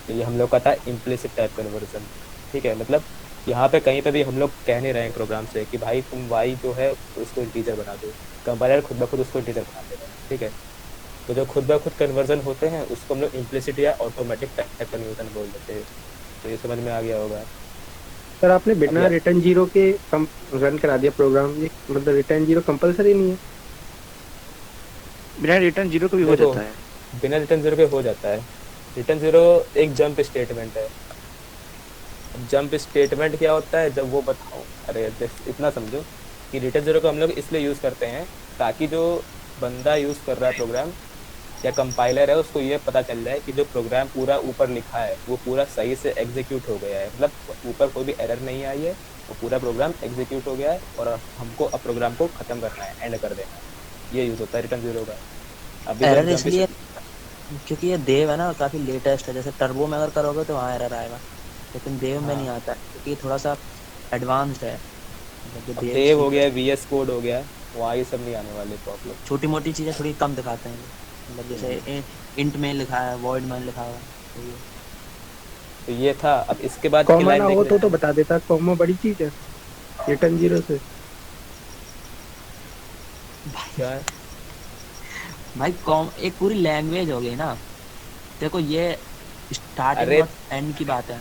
तो ये हम लोग का था इम्प्लिसिट टाइप कन्वर्जन, ठीक है। मतलब यहाँ पे कहीं पे भी हम लोग कह नहीं रहे हैं प्रोग्राम से कि भाई तुम वाई जो है उसको इंटीजर बना दो, कंपाइलर खुद ब खुद उसको इंटीजर बना देगा, ठीक है। तो जो खुद ब खुद कन्वर्जन होते हैं उसको हम लोग इम्प्लिसिट या ऑटोमेटिक टाइप कन्वर्जन बोल देते हैं। तो ये समझ में आ गया होगा। सर आपने बिना रिटर्न जीरो के रन करा दिया प्रोग्राम, ये मतलब रिटर्न जीरो कंपलसरी नहीं है? बिना रिटर्न जीरो का भी हो देखो जाता है। बिना रिटर्न जीरो के हो जाता है। रिटर्न जीरो एक जंप स्टेटमेंट है। जंप स्टेटमेंट क्या होता है जब वो बताओ, अरे इतना समझो कि रिटर्न जीरो को हम लोग इसलिए यूज करते हैं ताकि जो बंदा यूज कर रहा है प्रोग्राम या कंपाइलर है उसको ये पता चल जाए कि जो प्रोग्राम पूरा ऊपर लिखा है वो पूरा सही से एग्जीक्यूट हो गया है, मतलब ऊपर कोई भी एरर नहीं आई है, वो पूरा प्रोग्राम एग्जीक्यूट हो गया है और हमको अब प्रोग्राम को खत्म करना है, एंड कर देना है। ये यूज होता है रिटर्न जीरो का। अभी जब एरर जंप इसलिए क्योंकि ये देव है ना, काफी लेटेस्ट है। जैसे टर्बो में अगर करोगे तो वहाँ एरर आएगा, लेकिन देव में नहीं हाँ, आता है क्योंकि ये थोड़ा सा एडवांस्ड है। मतलब जो अब देव देव हो सीक्वेंस, गया, वीएस कोड हो गया, वहाँ ये सब नहीं आने वाले प्रॉब्लम। छोटी मोटी चीजें थोड़ी कम दिखाते हैं। मतलब जैसे इंट में लिखा है, वॉइड में लिखा हुआ है, तो ये तो ये था। अब इसके बाद की कॉमा ना लाइन देख हो लेते तो हैं। बता देता, कॉमा बड़ी चीज है रिटर्न जीरो से। क्या है? भाई कॉम एक पूरी लैंग्वेज हो गई ना। देखो ये स्टार्टिंग अरे और एंड की बात है।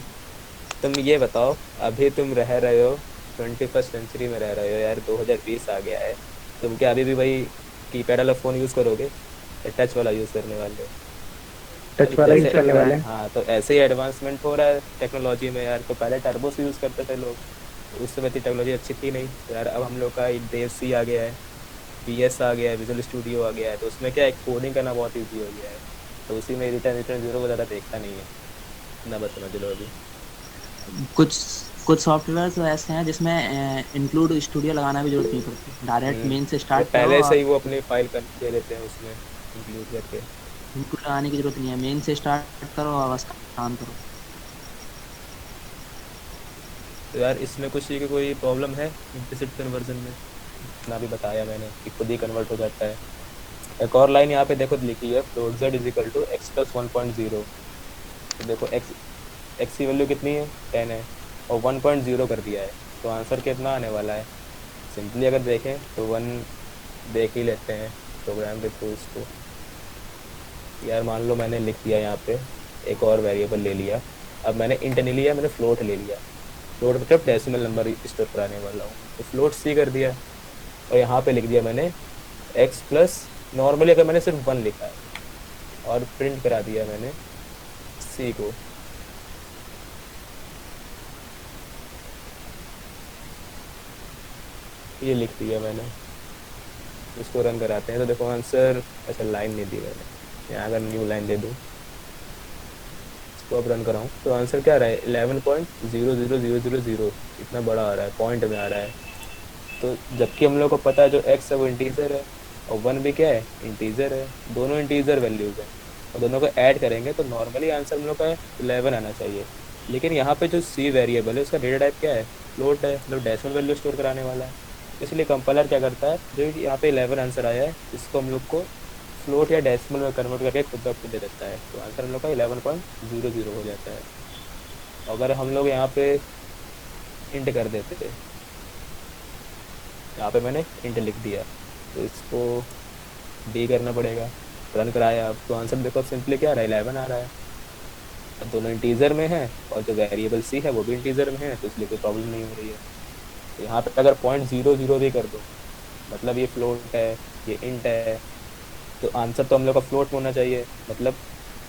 तुम ये बताओ, अभी तुम रह रहे हो 21st सेंचुरी में रह रहे हो यार, 2020 आ गया है। तुम क्या अभी भी वही कीपैड वाला फोन यूज करोगे या टच वाला यूज करने वाले हो? टच वाला यूज जैसे करने वाले हैं। हाँ, तो ऐसे ही एडवांसमेंट हो रहा है टेक्नोलॉजी में यार। तो पहले टर्बो से यूज करते थे लोग, तो उस समय इतनी टेक्नोलॉजी अच्छी थी नहीं। तो यार अब हम लोग का देव सी आ गया है, बीएस आ गया है, विजुअल स्टूडियो आ गया है, तो उसमें क्या है, कोडिंग करना बहुत ईजी हो गया है। तो उसी में रिटर्न रिटर्न जीरो को ज़्यादा देखता नहीं है ना, बस समझ लो अभी। कुछ कुछ सॉफ्टवेयर तो ऐसे हैं जिसमें इंक्लूड स्टूडियो लगाना भी जरूरत नहीं पड़ती, डायरेक्ट मेन से अरे स्टार्ट करो पहले से और ही वो अपनी फाइल कर दे देते हैं उसमें इंक्लूड करके। इंक्लूड लगाने की जरूरत नहीं है। मेन से स्टार्ट करो और बस काम करो। तो यार इसमें कुछ की कोई प्रॉब्लम है इम्प्लिसिट कन्वर्जन में? इतना भी बताया मैंने कि खुद ही कन्वर्ट हो जाता है। एक और लाइन यहाँ पे देखो लिखी है, float z is equal to x plus 1.0। तो देखो एक्स एक्स की वैल्यू कितनी है, 10 है, और 1.0 कर दिया है, तो आंसर कितना आने वाला है? सिंपली अगर देखें तो 1 देख ही लेते हैं प्रोग्राम के थ्रू इसको। यार मान लो मैंने लिख दिया यहाँ पे, एक और वेरिएबल ले लिया। अब मैंने इंट नहीं लिया, मैंने फ्लोट ले लिया। फ्लोट मतलब डेसिमल नंबर स्टोर कराने वाला हूँ, तो फ्लोट सी कर दिया। और यहाँ पे लिख दिया मैंने एक्स प्लस, नॉर्मली अगर मैंने सिर्फ 1 लिखा है, और प्रिंट करा दिया मैंने सी को। ये लिख दिया मैंने, इसको रन कराते हैं तो देखो आंसर। अच्छा लाइन नहीं दी मैंने, यहाँ अगर न्यू लाइन दे दूँ, इसको अब रन कराऊँ तो आंसर क्या आ रहा है, 11.00000, इतना बड़ा आ रहा है, पॉइंट में आ रहा है। तो जबकि हम लोग को पता है जो एक्स है वो इंटीजर है, और 1 भी क्या है, इंटीजर है। दोनों इंटीजर वैल्यूज हैं, और दोनों को ऐड करेंगे तो नॉर्मली आंसर हम लोग का 11 आना चाहिए। लेकिन यहाँ पे जो सी वेरिएबल है उसका डेटा टाइप क्या है, फ्लोट है, मतलब डेसिमल वैल्यू स्टोर कराने वाला है। इसलिए कंपाइलर क्या करता है, जो यहाँ पे 11 आंसर आया है इसको हम लोग को फ्लोट या डेसिमल में कन्वर्ट करके खुद ब खुद दे देता है, तो आंसर हम लोग का 11.00 हो जाता है। अगर हम लोग यहाँ पे इंट कर देते थे, यहाँ पे मैंने इंट लिख दिया, तो इसको डी करना पड़ेगा। रन कराया, अब तो आंसर देखो सिंपली क्या आ रहा है, 11 आ रहा है। अब दोनों इंटीजर में है, और जो वेरिएबल सी है वो भी इंटीजर में है, तो इसलिए कोई प्रॉब्लम नहीं हो रही है। तो यहाँ पे अगर 0.00 भी कर दो, मतलब ये फ्लोट है, ये इंट है, तो आंसर तो हम लोग का फ्लोट होना चाहिए। मतलब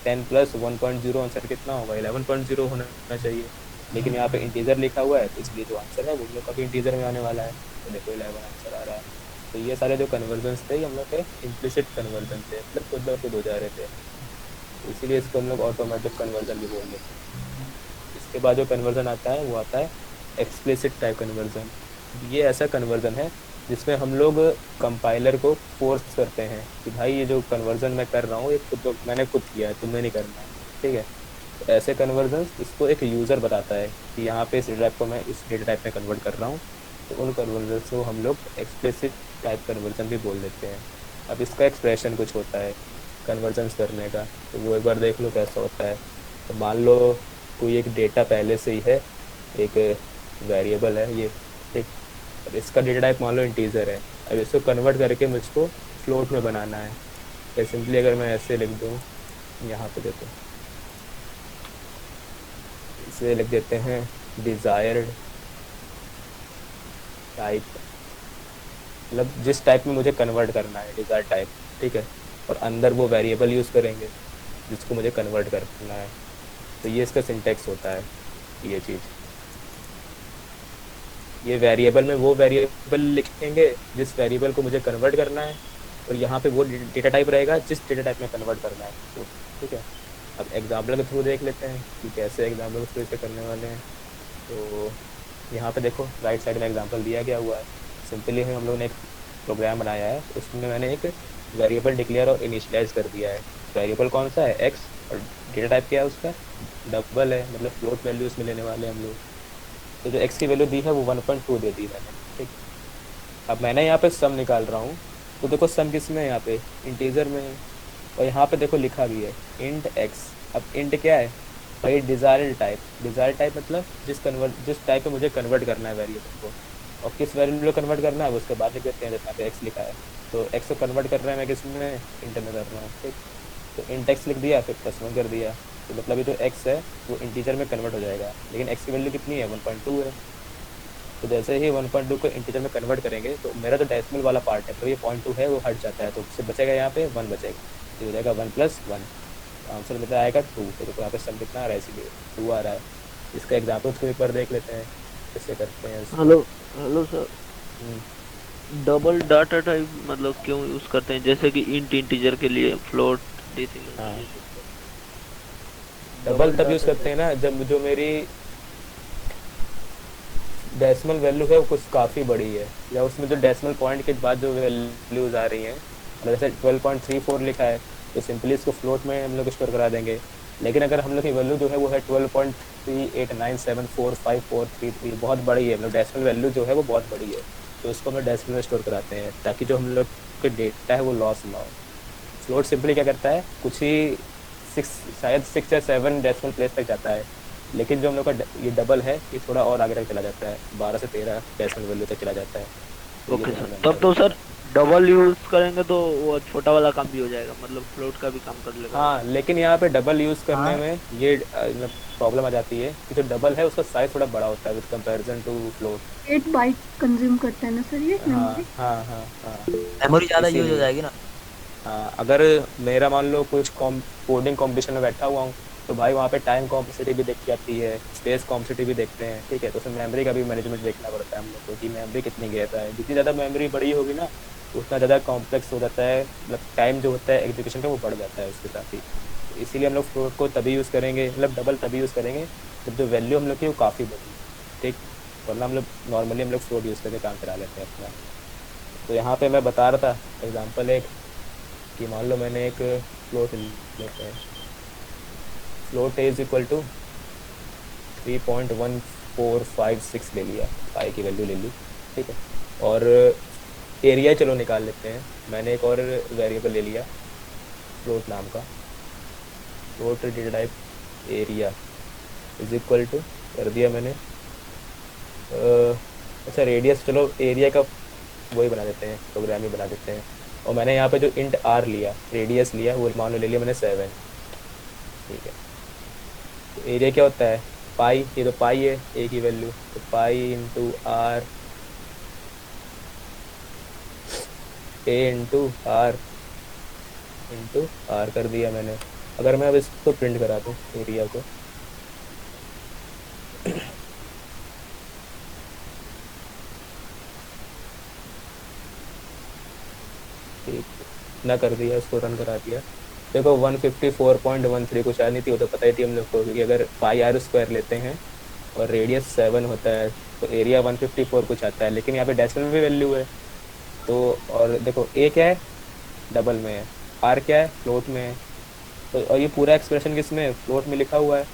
10 प्लस 1.0 आंसर कितना होगा, 11.0 होना चाहिए। लेकिन यहाँ पे इंटीजर लिखा हुआ है, तो इसलिए जो आंसर है वो हम लोग का भी इंटीजर में आने वाला है, तो देखो 11 आंसर आ रहा है। तो ये सारे जो कन्वर्जन्स थे हम लोग के इम्प्लिसिट कन्वर्जन थे, मतलब खुद ब खुद हो जा रहे थे, तो इसीलिए इसको हम लोग ऑटोमेटिक कन्वर्जन भी बोल देते हैं। इसके बाद जो कन्वर्जन आता है वो आता है एक्सप्लिसिट टाइप कन्वर्जन। ये ऐसा कन्वर्जन है जिसमें हम लोग कंपाइलर को फोर्स करते हैं कि भाई ये जो कन्वर्जन मैं कर रहा हूँ ये खुद मैंने खुद किया है, तुम्हें नहीं करना है, ठीक है। तो ऐसे कन्वर्जन इसको एक यूज़र बताता है कि यहाँ पे इस डेटा टाइप को मैं इस डेटा टाइप में कन्वर्ट कर रहा हूँ, तो उन कन्वर्जन को हम लोग एक्सप्लिसिट टाइप कन्वर्जन भी बोल देते हैं। अब इसका एक्सप्रेशन कुछ होता है कन्वर्जन करने का, तो वो एक बार देख लो कैसा होता है। तो मान लो कोई एक डेटा पहले से ही है, एक वेरिएबल है ये, ठीक। अब इसका डेटा टाइप मान लो इंटीजर है, अब इसको कन्वर्ट करके मुझको फ्लोट में बनाना है। तो सिंपली अगर मैं ऐसे लिख दूँ, यहाँ पे देखो इसे लिख देते हैं डिज़ायर्ड टाइप, मतलब जिस टाइप में मुझे कन्वर्ट करना है डिज़ायर टाइप, ठीक है। और अंदर वो वेरिएबल यूज़ करेंगे जिसको मुझे कन्वर्ट करना है। तो ये इसका सिंटेक्स होता है ये चीज़। ये वेरिएबल में वो वेरिएबल लिखेंगे जिस वेरिएबल को मुझे कन्वर्ट करना है, और यहाँ पे वो डेटा टाइप रहेगा जिस डेटा टाइप में कन्वर्ट करना है। तो ठीक है, अब एग्जाम्पल के थ्रू देख लेते हैं कि कैसे एग्जाम्पल के थ्रू इसे करने वाले हैं। तो यहाँ पे देखो राइट साइड में एग्जाम्पल दिया गया हुआ है। सिंपली हम लोगों ने एक प्रोग्राम बनाया है, उसमें मैंने एक वेरिएबल डिक्लेयर और इनिशियलाइज कर दिया है। वेरिएबल कौन सा है? एक्स, और डेटा टाइप क्या है उसका? डबल है, मतलब फ्लोट वैल्यू उसमें लेने वाले हैं हम लोग। तो जो एक्स की वैल्यू दी है वो 1.2 दे दी मैंने। ठीक, अब मैंने यहाँ पे सम निकाल रहा हूँ, तो देखो सम किस में है? यहाँ पे इंटीजर में है, और यहाँ पे देखो लिखा भी है इंट एक्स। अब इंट क्या है भाई? Desired type. डिज़ायर्ड टाइप मतलब जिस टाइप पे मुझे कन्वर्ट करना है वेरिएबल को, और किस वेरिएबल को कन्वर्ट करना है वो उसके बाद लिख देते हैं। जैसे यहाँ पे एक्स लिखा है, तो एक्स को कन्वर्ट कर रहा है मैं किस में? इंट में कर रहा हूँ। ठीक, तो इंट एक्स लिख दिया, फिर +1 कर दिया, तो मतलब ये जो एक्स है वो इंटीजर में कन्वर्ट हो जाएगा। लेकिन एक्स की वैल्यू कितनी है? 1.2 है। तो जैसे ही 1.2 को इंटीजर में कन्वर्ट करेंगे तो मेरा जो डेसिमल वाला पार्ट है, तो ये 0.2 है वो हट जाता है, तो उससे बचेगा यहाँ पे 1 बचेगा। तो हो जाएगा 1 + 1, आंसर मिलता आएगा 2। तो देखो यहाँ पे सम कितना आ रहा है? इसीलिए 2 आ रहा है। इसका एग्जाम्पल थ्रू एक बार देख लेते हैं कैसे करते हैं इसको। हेलो हेलो सर, हम्म, डबल डाटा टाइप मतलब क्यों यूज करते हैं? जैसे कि इंट इंटीजर के लिए, फ्लोट डेसिमल। हाँ, डबल तब यूज़ करते हैं ना जब जो मेरी डेसिमल वैल्यू है वो कुछ काफ़ी बड़ी है, या उसमें जो डेसिमल पॉइंट के बाद जो वैल्यूज आ रही हैं, मतलब जैसे 12.34 लिखा है, तो सिंपली इसको फ्लोट में हम लोग स्टोर करा देंगे। लेकिन अगर हम लोग की वैल्यू जो है वो है 12.3897454333, बहुत बड़ी है, मतलब डेसिमल वैल्यू जो है वो बहुत बड़ी है, तो उसको हम डेसिमल में स्टोर कराते हैं ताकि जो हम लोग के डेटा है वो लॉस ना हो। फ्लोट सिंपली क्या करता है, कुछ ही 6, शायद 6 या 7 डेसिमल प्लेस तक जाता है, लेकिन जो हम लोग का ये डबल है ये थोड़ा और आगे तक चला जाता है, 12 से 13 डेसिमल वैल्यू तक चला जाता है। तो ये ओके ध्यान सर, रखना तब तो है। सर डबल यूज करेंगे तो वो छोटा वाला काम भी हो जाएगा, मतलब फ्लोट का भी काम कर लेगा। हाँ, लेकिन यहाँ पे डबल यूज़ करने में ये मतलब प्रॉब्लम आ जाती है कि जो डबल है उसका साइज थोड़ा बड़ा होता है with comparison to float. 8 byte consume करता है ना सर ये हाँ मेमोरी? हाँ हाँ हाँ, मेमोरी ज्यादा यूज हो इसीलिए। जाएगी ना। हाँ, अगर मेरा मान लो कुछ कोडिंग कॉम्पिटिशन में बैठा हुआ हूँ, तो भाई वहाँ पे टाइम कॉम्प्लेक्सिटी भी देखी जाती है, स्पेस कॉम्प्लेक्सिटी भी देखते हैं। ठीक है, तो उसमें मेमोरी का भी मैनेजमेंट देखना पड़ता है हम लोग को कि मेमोरी कितनी घेरता है। जितनी ज़्यादा मेमोरी बड़ी होगी ना, उतना ज़्यादा कॉम्प्लेक्स हो जाता है, मतलब टाइम जो होता है एग्जीक्यूशन का वो बढ़ जाता है उसके साथ ही। तो इसीलिए हम लोग फ्लोट को तभी यूज़ करेंगे, मतलब डबल तभी यूज़ करेंगे जब जो वैल्यू हम लोग की वो काफ़ी बड़ी। ठीक, वरना हम लोग नॉर्मली हम लोग फ्लोट यूज़ करके काम करा लेते हैं अपना। तो यहाँ पे मैं बता रहा था एग्जांपल एक, कि मान लो मैंने एक फ्लोट लेते हैं, फ्लोट इज इक्वल टू 3.1456 ले लिया, पाई की वैल्यू ले ली। ठीक है, और एरिया चलो निकाल लेते हैं। मैंने एक और वेरिएबल ले लिया फ्लोट नाम का, float data type area is equal to कर दिया मैंने अच्छा रेडियस, चलो एरिया का वही बना देते हैं, प्रोग्राम ही बना देते हैं। और मैंने यहाँ पे जो इंट आर लिया, रेडियस लिया, वो मान लो ले लिया मैंने 7। ठीक है, तो एरिया क्या होता है? पाई, ये तो पाई है ए की वैल्यू, तो pi into r, a into r कर दिया मैंने। अगर मैं अब इसको प्रिंट करा दूँ एरिया को, ठीक, ना कर दिया, उसको रन करा दिया। देखो 154.13 कुछ आ नहीं थी, वो तो पता ही थी हम लोग को कि अगर पाई आर स्क्वायर लेते हैं और रेडियस 7 होता है तो एरिया 154 कुछ आता है। लेकिन यहाँ पे डेसिमल में भी वैल्यू है, तो और देखो ए क्या है? डबल में है। आर क्या है? फ्लोट में है। तो और ये पूरा एक्सप्रेशन किस में? फ्लोट में लिखा हुआ है।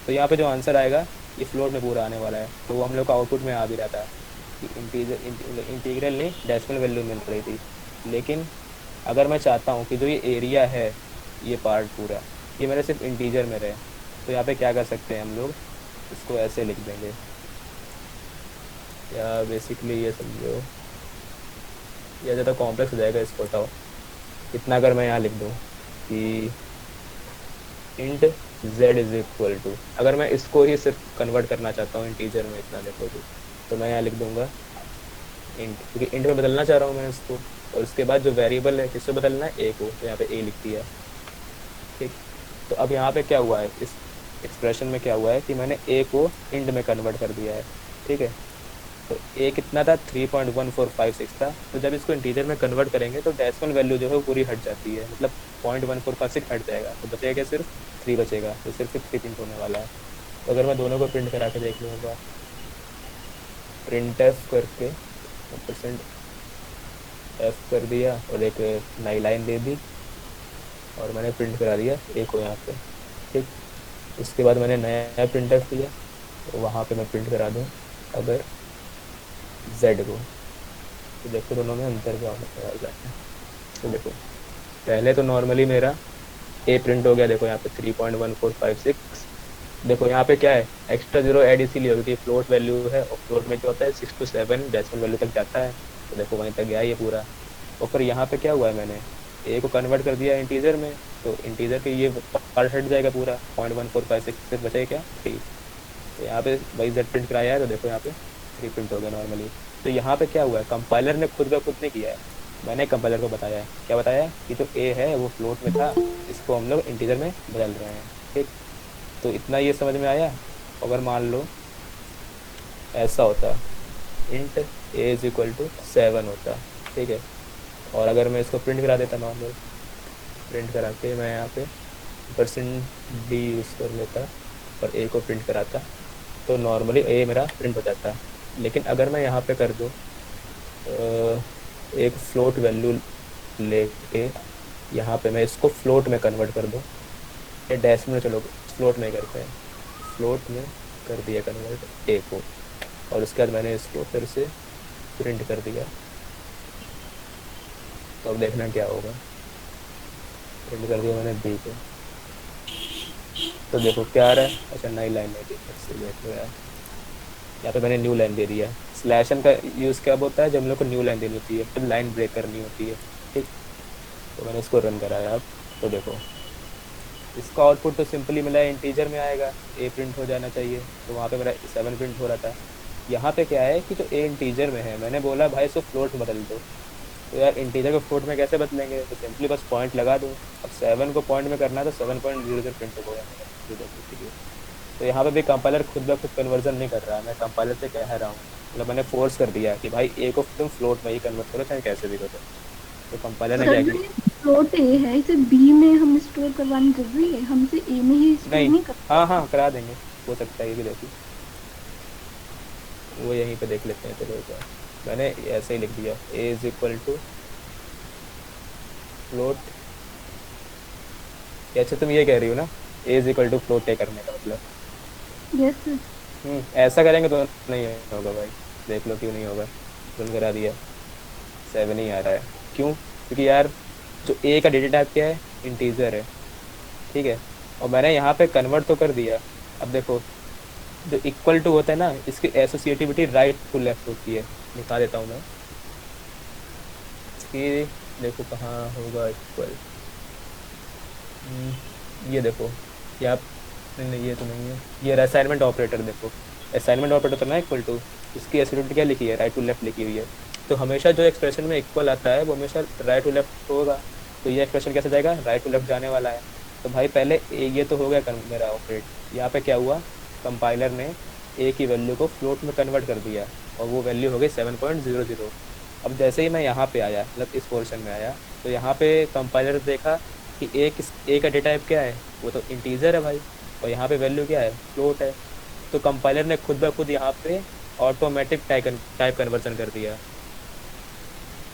तो यहाँ पे जो आंसर आएगा ये फ्लोट में पूरा आने वाला है। तो वो हम लोग का आउटपुट में आ भी रहा था कि इंटीग्रल नहीं डेसिमल वैल्यू मिल रही थी। लेकिन अगर मैं चाहता हूँ कि जो ये एरिया है, ये पार्ट पूरा, ये मेरे सिर्फ इंटीजर में रहे, तो यहाँ पे क्या कर सकते हैं हम लोग, इसको ऐसे लिख देंगे, या बेसिकली ये समझो, या ज़्यादा कॉम्प्लेक्स हो जाएगा, इसको हटाओ। इतना अगर मैं यहाँ लिख दूँ कि int z is equal to, अगर मैं इसको ही सिर्फ कन्वर्ट करना चाहता हूँ इंटीजर में, इतना देखो तो मैं यहाँ लिख दूँगा इंट, क्योंकि इंट में बदलना चाह रहा हूँ मैं इसको, और उसके बाद जो वेरिएबल है किससे बदलना है, ए को, तो यहाँ पे ए लिख दिया। ठीक, तो अब यहाँ पे क्या हुआ है, इस एक्सप्रेशन में क्या हुआ है कि मैंने ए को इंड में कन्वर्ट कर दिया है। ठीक है, तो ए कितना था, 3.1456 था। तो जब इसको इंटीजर में कन्वर्ट करेंगे तो डेसिमल वैल्यू जो है वो पूरी हट जाती है, मतलब 0.1456 हट जाएगा, तो बचेगा क्या, सिर्फ 3 बचेगा। तो सिर्फ 3 प्रिंट होने वाला है। तो अगर मैं दोनों को प्रिंट करा के देख लूँगा, प्रिंट एफ करके परसेंट एफ कर दिया और एक नई लाइन दे दी और मैंने प्रिंट करा दिया ए को यहाँ पे। ठीक, उसके बाद मैंने नया प्रिंट एफ दिया, तो वहाँ पे मैं प्रिंट करा दूँ अगर जेड को, तो देखो दोनों में अंतर क्या होने वाला है। तो देखो पहले तो नॉर्मली मेरा ए प्रिंट हो गया, देखो यहाँ पे 3.1456। देखो यहाँ पे क्या है, एक्स्ट्रा जीरो ऐड इसीलिए होगी कि फ्लोट वैल्यू है, और फ्लोट में क्या होता है 6 to 7 डेसिमल वैल्यू तक जाता है। तो देखो वहीं तक गया ये पूरा। और फिर यहाँ पे क्या हुआ है, मैंने ए को कन्वर्ट कर दिया इंटीजर में, तो इंटीजर के ये पार्ट हट जाएगा पूरा, 0.1456 से बचेगा क्या, 3। तो यहाँ पे वही जेड प्रिंट कराया है, तो देखो यहाँ पे 3 प्रिंट हो गया नॉर्मली। तो यहाँ पे क्या हुआ है, कंपाइलर ने खुद ब खुद नहीं किया है, मैंने कंपाइलर को बताया है। क्या बताया है कि जो ए है वो फ्लोट में था, इसको हम लोग इंटीजर में बदल रहे हैं। ठीक, तो इतना ये समझ में आया। अगर मान लो ऐसा होता, int a is equal to 7 होता, ठीक है, और अगर मैं इसको प्रिंट करा देता, नॉर्मल प्रिंट करा के मैं यहाँ पे %d यूज़ कर लेता और ए को प्रिंट कराता, तो नॉर्मली ए मेरा प्रिंट हो जाता। लेकिन अगर मैं यहाँ पे कर दूँ एक फ्लोट वैल्यू लेके, यहाँ पे मैं इसको फ्लोट में कन्वर्ट कर दूँ, या डेसिमल, चलो फ्लोट में करते हैं, फ्लोट में कर दिया कन्वर्ट ए को, और उसके बाद मैंने इसको फिर से प्रिंट कर दिया। तो अब देखना क्या होगा, प्रिंट कर दिया मैंने बी को, तो देखो क्या आ रहा है। अच्छा नई लाइन नहीं दी, फिर से देखो यार, यहाँ पे मैंने न्यू लाइन दे दिया। स्लैशन का यूज़ कब होता है, जब हम लोग को न्यू लाइन देनी होती है, फिर लाइन ब्रेक करनी होती है। ठीक, तो मैंने इसको रन कराया अब, तो देखो इसका आउटपुट तो सिंपली मिला है, इंटीजर में आएगा, ए प्रिंट हो जाना चाहिए, तो वहाँ पे मेरा 7 प्रिंट हो रहा था। यहाँ पे क्या है कि जो ए इंटीजर में है, मैंने बोला भाई इसको फ्लोट बदल दो, तो यार इंटीजर को फ्लोट में कैसे बदलेंगे, तो सिंपली बस पॉइंट लगा दूँ। अब 7 को पॉइंट में करना है तो 7.00 प्रिंट हो गया मेरा। तो यहाँ पे भी कंपाइलर खुद ब खुद कन्वर्जन नहीं कर रहा है, मैं कंपाइलर से कह रहा हूँ, मतलब मैंने फोर्स कर दिया कि भाई ए को तुम फ्लोट में ही कन्वर्ट करो, चाहे कैसे भी करो। तो कंपाइलर ने क्या किया, फ्लोट ए है, इसे बी में हम स्टोर करवानी जरूरी है, हमसे ए में ही स्टोर नहीं कर। हाँ करा देंगे, हो सकता है ये भी, देखिए वो यहीं पे देख लेते हैं। चलो क्या, मैंने ऐसे ही लिख दिया ए इज इक्वल टू फ्लोट। अच्छा तुम ये कह रही हो ना, ए इज इक्वल टू फ्लोट ए करने का मतलब। यस ऐसा करेंगे तो नहीं होगा भाई, देख लो क्यों नहीं होगा, रन करा दिया 7 ही आ रहा है। क्यों, क्योंकि यार जो ए का डेटा टाइप क्या है, इंटीजर है, ठीक है, और मैंने यहाँ पे कन्वर्ट तो कर दिया। अब देखो जो इक्वल टू होता है ना, इसकी एसोसिएटिविटी राइट टू लेफ्ट होती है, निकाल देता हूँ मैं इसकी, देखो कहाँ होगा इक्वल, ये देखो या नहीं, ये तो नहीं है, ये असाइनमेंट ऑपरेटर, देखो असाइनमेंट ऑपरेटर तो ना इक्वल टू, इसकी एसोसिएटिविटी क्या लिखी है, राइट टू लेफ्ट लिखी हुई है। तो हमेशा जो एक्सप्रेशन में इक्वल आता है वो हमेशा राइट टू लेफ्ट होगा, तो ये एक्सप्रेशन कैसे जाएगा, राइट टू लेफ्ट जाने वाला है। तो भाई पहले ये तो हो गया मेरा ऑपरेट। यहाँ पे क्या हुआ, कंपाइलर ने ए की वैल्यू को फ्लोट में कन्वर्ट कर दिया और वो वैल्यू हो गई 7.00। अब जैसे ही मैं यहाँ पे आया, मतलब इस पोर्शन में आया, तो यहाँ पे कंपाइलर देखा कि ए का डेटा टाइप क्या है, वो तो इंटीजर है भाई, और यहाँ पे वैल्यू क्या है, फ्लोट है। तो कंपाइलर ने खुद ब खुद यहाँ पे ऑटोमेटिक टाइप कन्वर्जन कर दिया,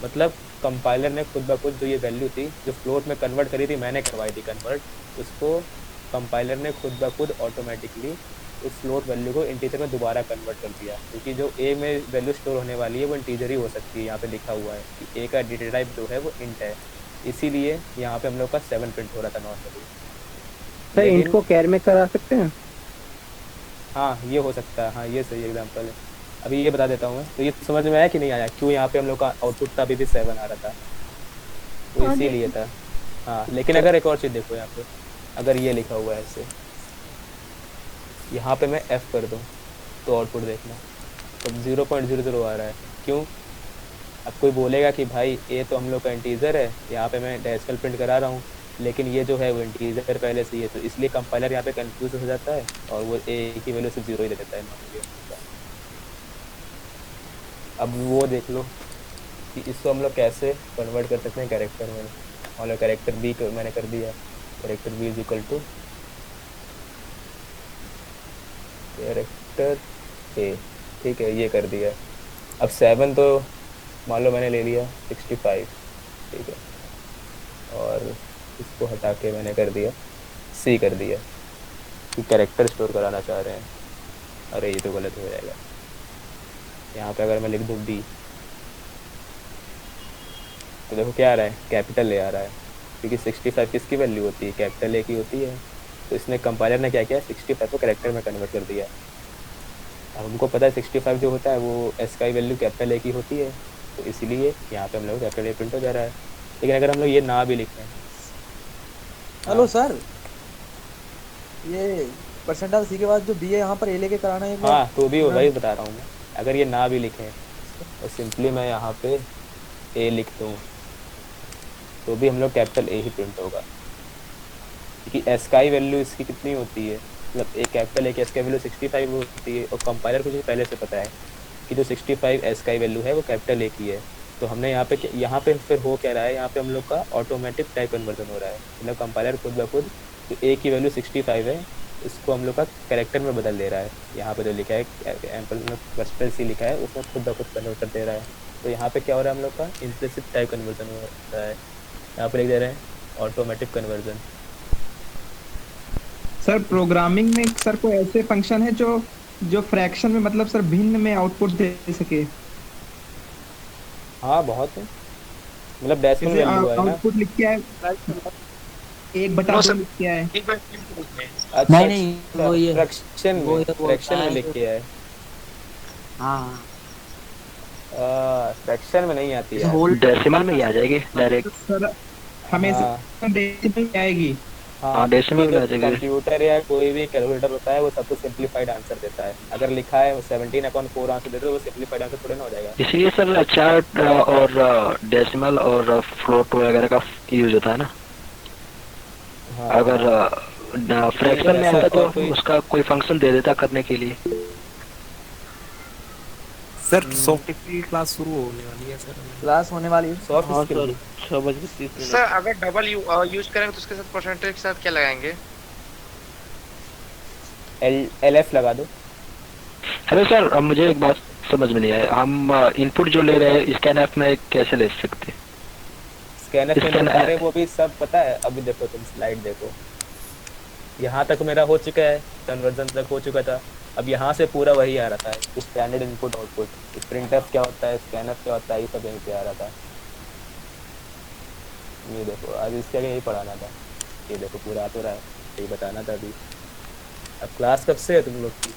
मतलब कंपाइलर ने खुद ब खुद जो ये वैल्यू थी जो फ्लोट में कन्वर्ट करी थी, मैंने करवाई थी कन्वर्ट, उसको कंपाइलर ने खुद ब खुद ऑटोमेटिकली उस फ्लोट वैल्यू को इंटीजर में दोबारा कन्वर्ट कर दिया, क्योंकि जो ए में वैल्यू स्टोर होने वाली है वो इंटीजर ही हो सकती है। यहाँ पे लिखा हुआ है कि ए का डेटा टाइप जो है वो इंट है, इसीलिए यहाँ पे हम लोग का 7 प्रिंट हो रहा था नॉर्मली। सर इंट को कैर में करा सकते हैं? हाँ ये हो सकता है, हाँ ये सही एग्जांपल है। अभी ये बता देता हूँ मैं, तो ये समझ में आया कि नहीं आया, क्यों यहाँ पे हम लोग का आउटपुट था अभी भी 7 आ रहा था, वो इसीलिए था। हाँ लेकिन अगर एक और चीज़ देखो यहाँ पे, अगर ये लिखा हुआ है ऐसे, यहाँ पे मैं F कर दूँ तो आउटपुट देखना, तो 0.00 आ रहा है। क्यों, अब कोई बोलेगा कि भाई ए तो हम लोग का इंटीजर है, यहाँ पे मैं डेसिमल प्रिंट करा रहा हूँ, लेकिन ये जो है वो इंटीजर पहले से ही है, तो इसलिए कंपाइलर यहाँ पे कंफ्यूज हो जाता है और वो ए की वैल्यू सिर्फ 0 ही दे देता है normally हमेशा। अब वो देख लो कि इसको हम लोग कैसे कन्वर्ट कर सकते हैं कैरेक्टर में। मान लो कैरेक्टर बी को मैंने कर दिया, character B is equal to character A, ठीक है, ये कर दिया। अब 7 तो मान लो मैंने ले लिया 65, ठीक है, और इसको हटा के मैंने कर दिया सी कर दिया कि कैरेक्टर स्टोर कराना चाह रहे हैं। अरे ये तो गलत हो जाएगा, यहाँ पे अगर मैं लिख दूँ बी तो देखो क्या आ रहा है, कैपिटल ए आ रहा है, क्योंकि 65 किसकी वैल्यू होती है, कैपिटल ए की होती है। तो इसने कंपाइलर ने क्या किया, 65 को कैरेक्टर में कन्वर्ट कर दिया। अब हमको पता है 65 जो होता है वो एस का वैल्यू कैपिटल ए की होती है, तो इसीलिए यहाँ पे हम लोग कैपिटल ए प्रिंट हो जा रहा है। लेकिन अगर हम लोग ये ना भी लिखें, हेलो सर, ये परसेंटाइल सी के बाद जो बी है यहाँ पर ए लेके कराना है एक बार। हाँ तो भी वही बता रहा हूँ मैं, अगर ये ना भी लिखें और सिंपली मैं यहाँ पे ए लिख दूँ तो भी हम लोग कैपिटल ए ही प्रिंट होगा, क्योंकि एस का वैल्यू इसकी कितनी होती है, मतलब ए कैपिटल ए की एस का वैल्यू 65 होती है, और कंपाइलर को जो पहले से पता है कि जो 65 एस का वैल्यू है वो कैपिटल ए की है। तो हमने यहाँ पे फिर हो क्या रहा है, यहाँ पे हम लोग का ऑटोमेटिक टाइप कन्वर्जन हो रहा है, मतलब कंपाइलर खुद ब खुद जो ए की वैल्यू 65 है इसको हम लोग का कैरेक्टर में बदल दे रहा है। यहाँ पे जो लिखा है कैपिटल सी लिखा है उसमें खुद ब खुद कन्वर्ट कर दे रहा है। तो यहाँ पे क्या हो रहा है, हम लोग का इम्प्लिसिट टाइप कन्वर्जन हो रहा है, यहाँ पे लिख दे रहे हैं ऑटोमेटिक कन्वर्जन। सर प्रोग्रामिंग में सर कोई ऐसे फंक्शन है जो जो फ्रैक्शन में मतलब सर भिन्न में आउटपुट दे सके? हाँ बहुत है, मतलब डेसिमल जैसे वैल्यू है ना। आउटपुट लिख के आए 1/2 लिख के आए। अच्छा नहीं, वो ये फ्रैक्शन वो में, ये बोलता फ्रैक्शन में है लिख के है, हाँ फ्रैक्शन में नहीं आती जैसे है। होल डेसिमल में ही आ जाएगी डायरेक्ट। सर हमेशा डेसिमल में आएगी। हाँ डेसिमल में आ जाएगी। कंप्यूटर या कोई भी कैलकुलेटर होता है वो सबको सिंपलीफाइड आंसर देता है। अगर लिखा है 17/4 आंसर देते तो वो सिंपलीफाइड आंसर थोड़ा ना हो जाएगा। इसीलिए सर चार्ट और डेसिमल और फ्लोट वगैरह का यूज होता है ना। हाँ, अगर फ्रैक्शन में आता तो कोई उसका कोई फंक्शन दे देता करने के लिए। सर सॉफ्ट की क्लास शुरू होने वाली है सर। क्लास होने वाली है। सॉफ्ट हाँ स्किल सर 6:30 सर अगर डबल यूज करेंगे तो उसके साथ परसेंटेज के साथ क्या लगाएंगे? LF लगा दो। हेलो सर, अब मुझे एक बात समझ में नहीं आया, हम इनपुट जो ले रहे हैं स्कैनएफ में कैसे ले सकते हैं? स्कैनर में अरे वो भी सब पता है। अभी देखो तुम स्लाइड देखो, यहाँ तक मेरा हो चुका है, कन्वर्जन तक हो चुका था। अब यहाँ से पूरा वही आ रहा था, स्टैंडर्ड इनपुट आउटपुट, प्रिंटफ क्या होता है, स्कैनफ क्या होता है, ये सब यहीं पे आ रहा था। ये देखो आज इसके आगे यही पढ़ाना था, ये देखो पूरा आ तो रहा है, यही बताना था अभी। अब क्लास कब से है तुम लोग की?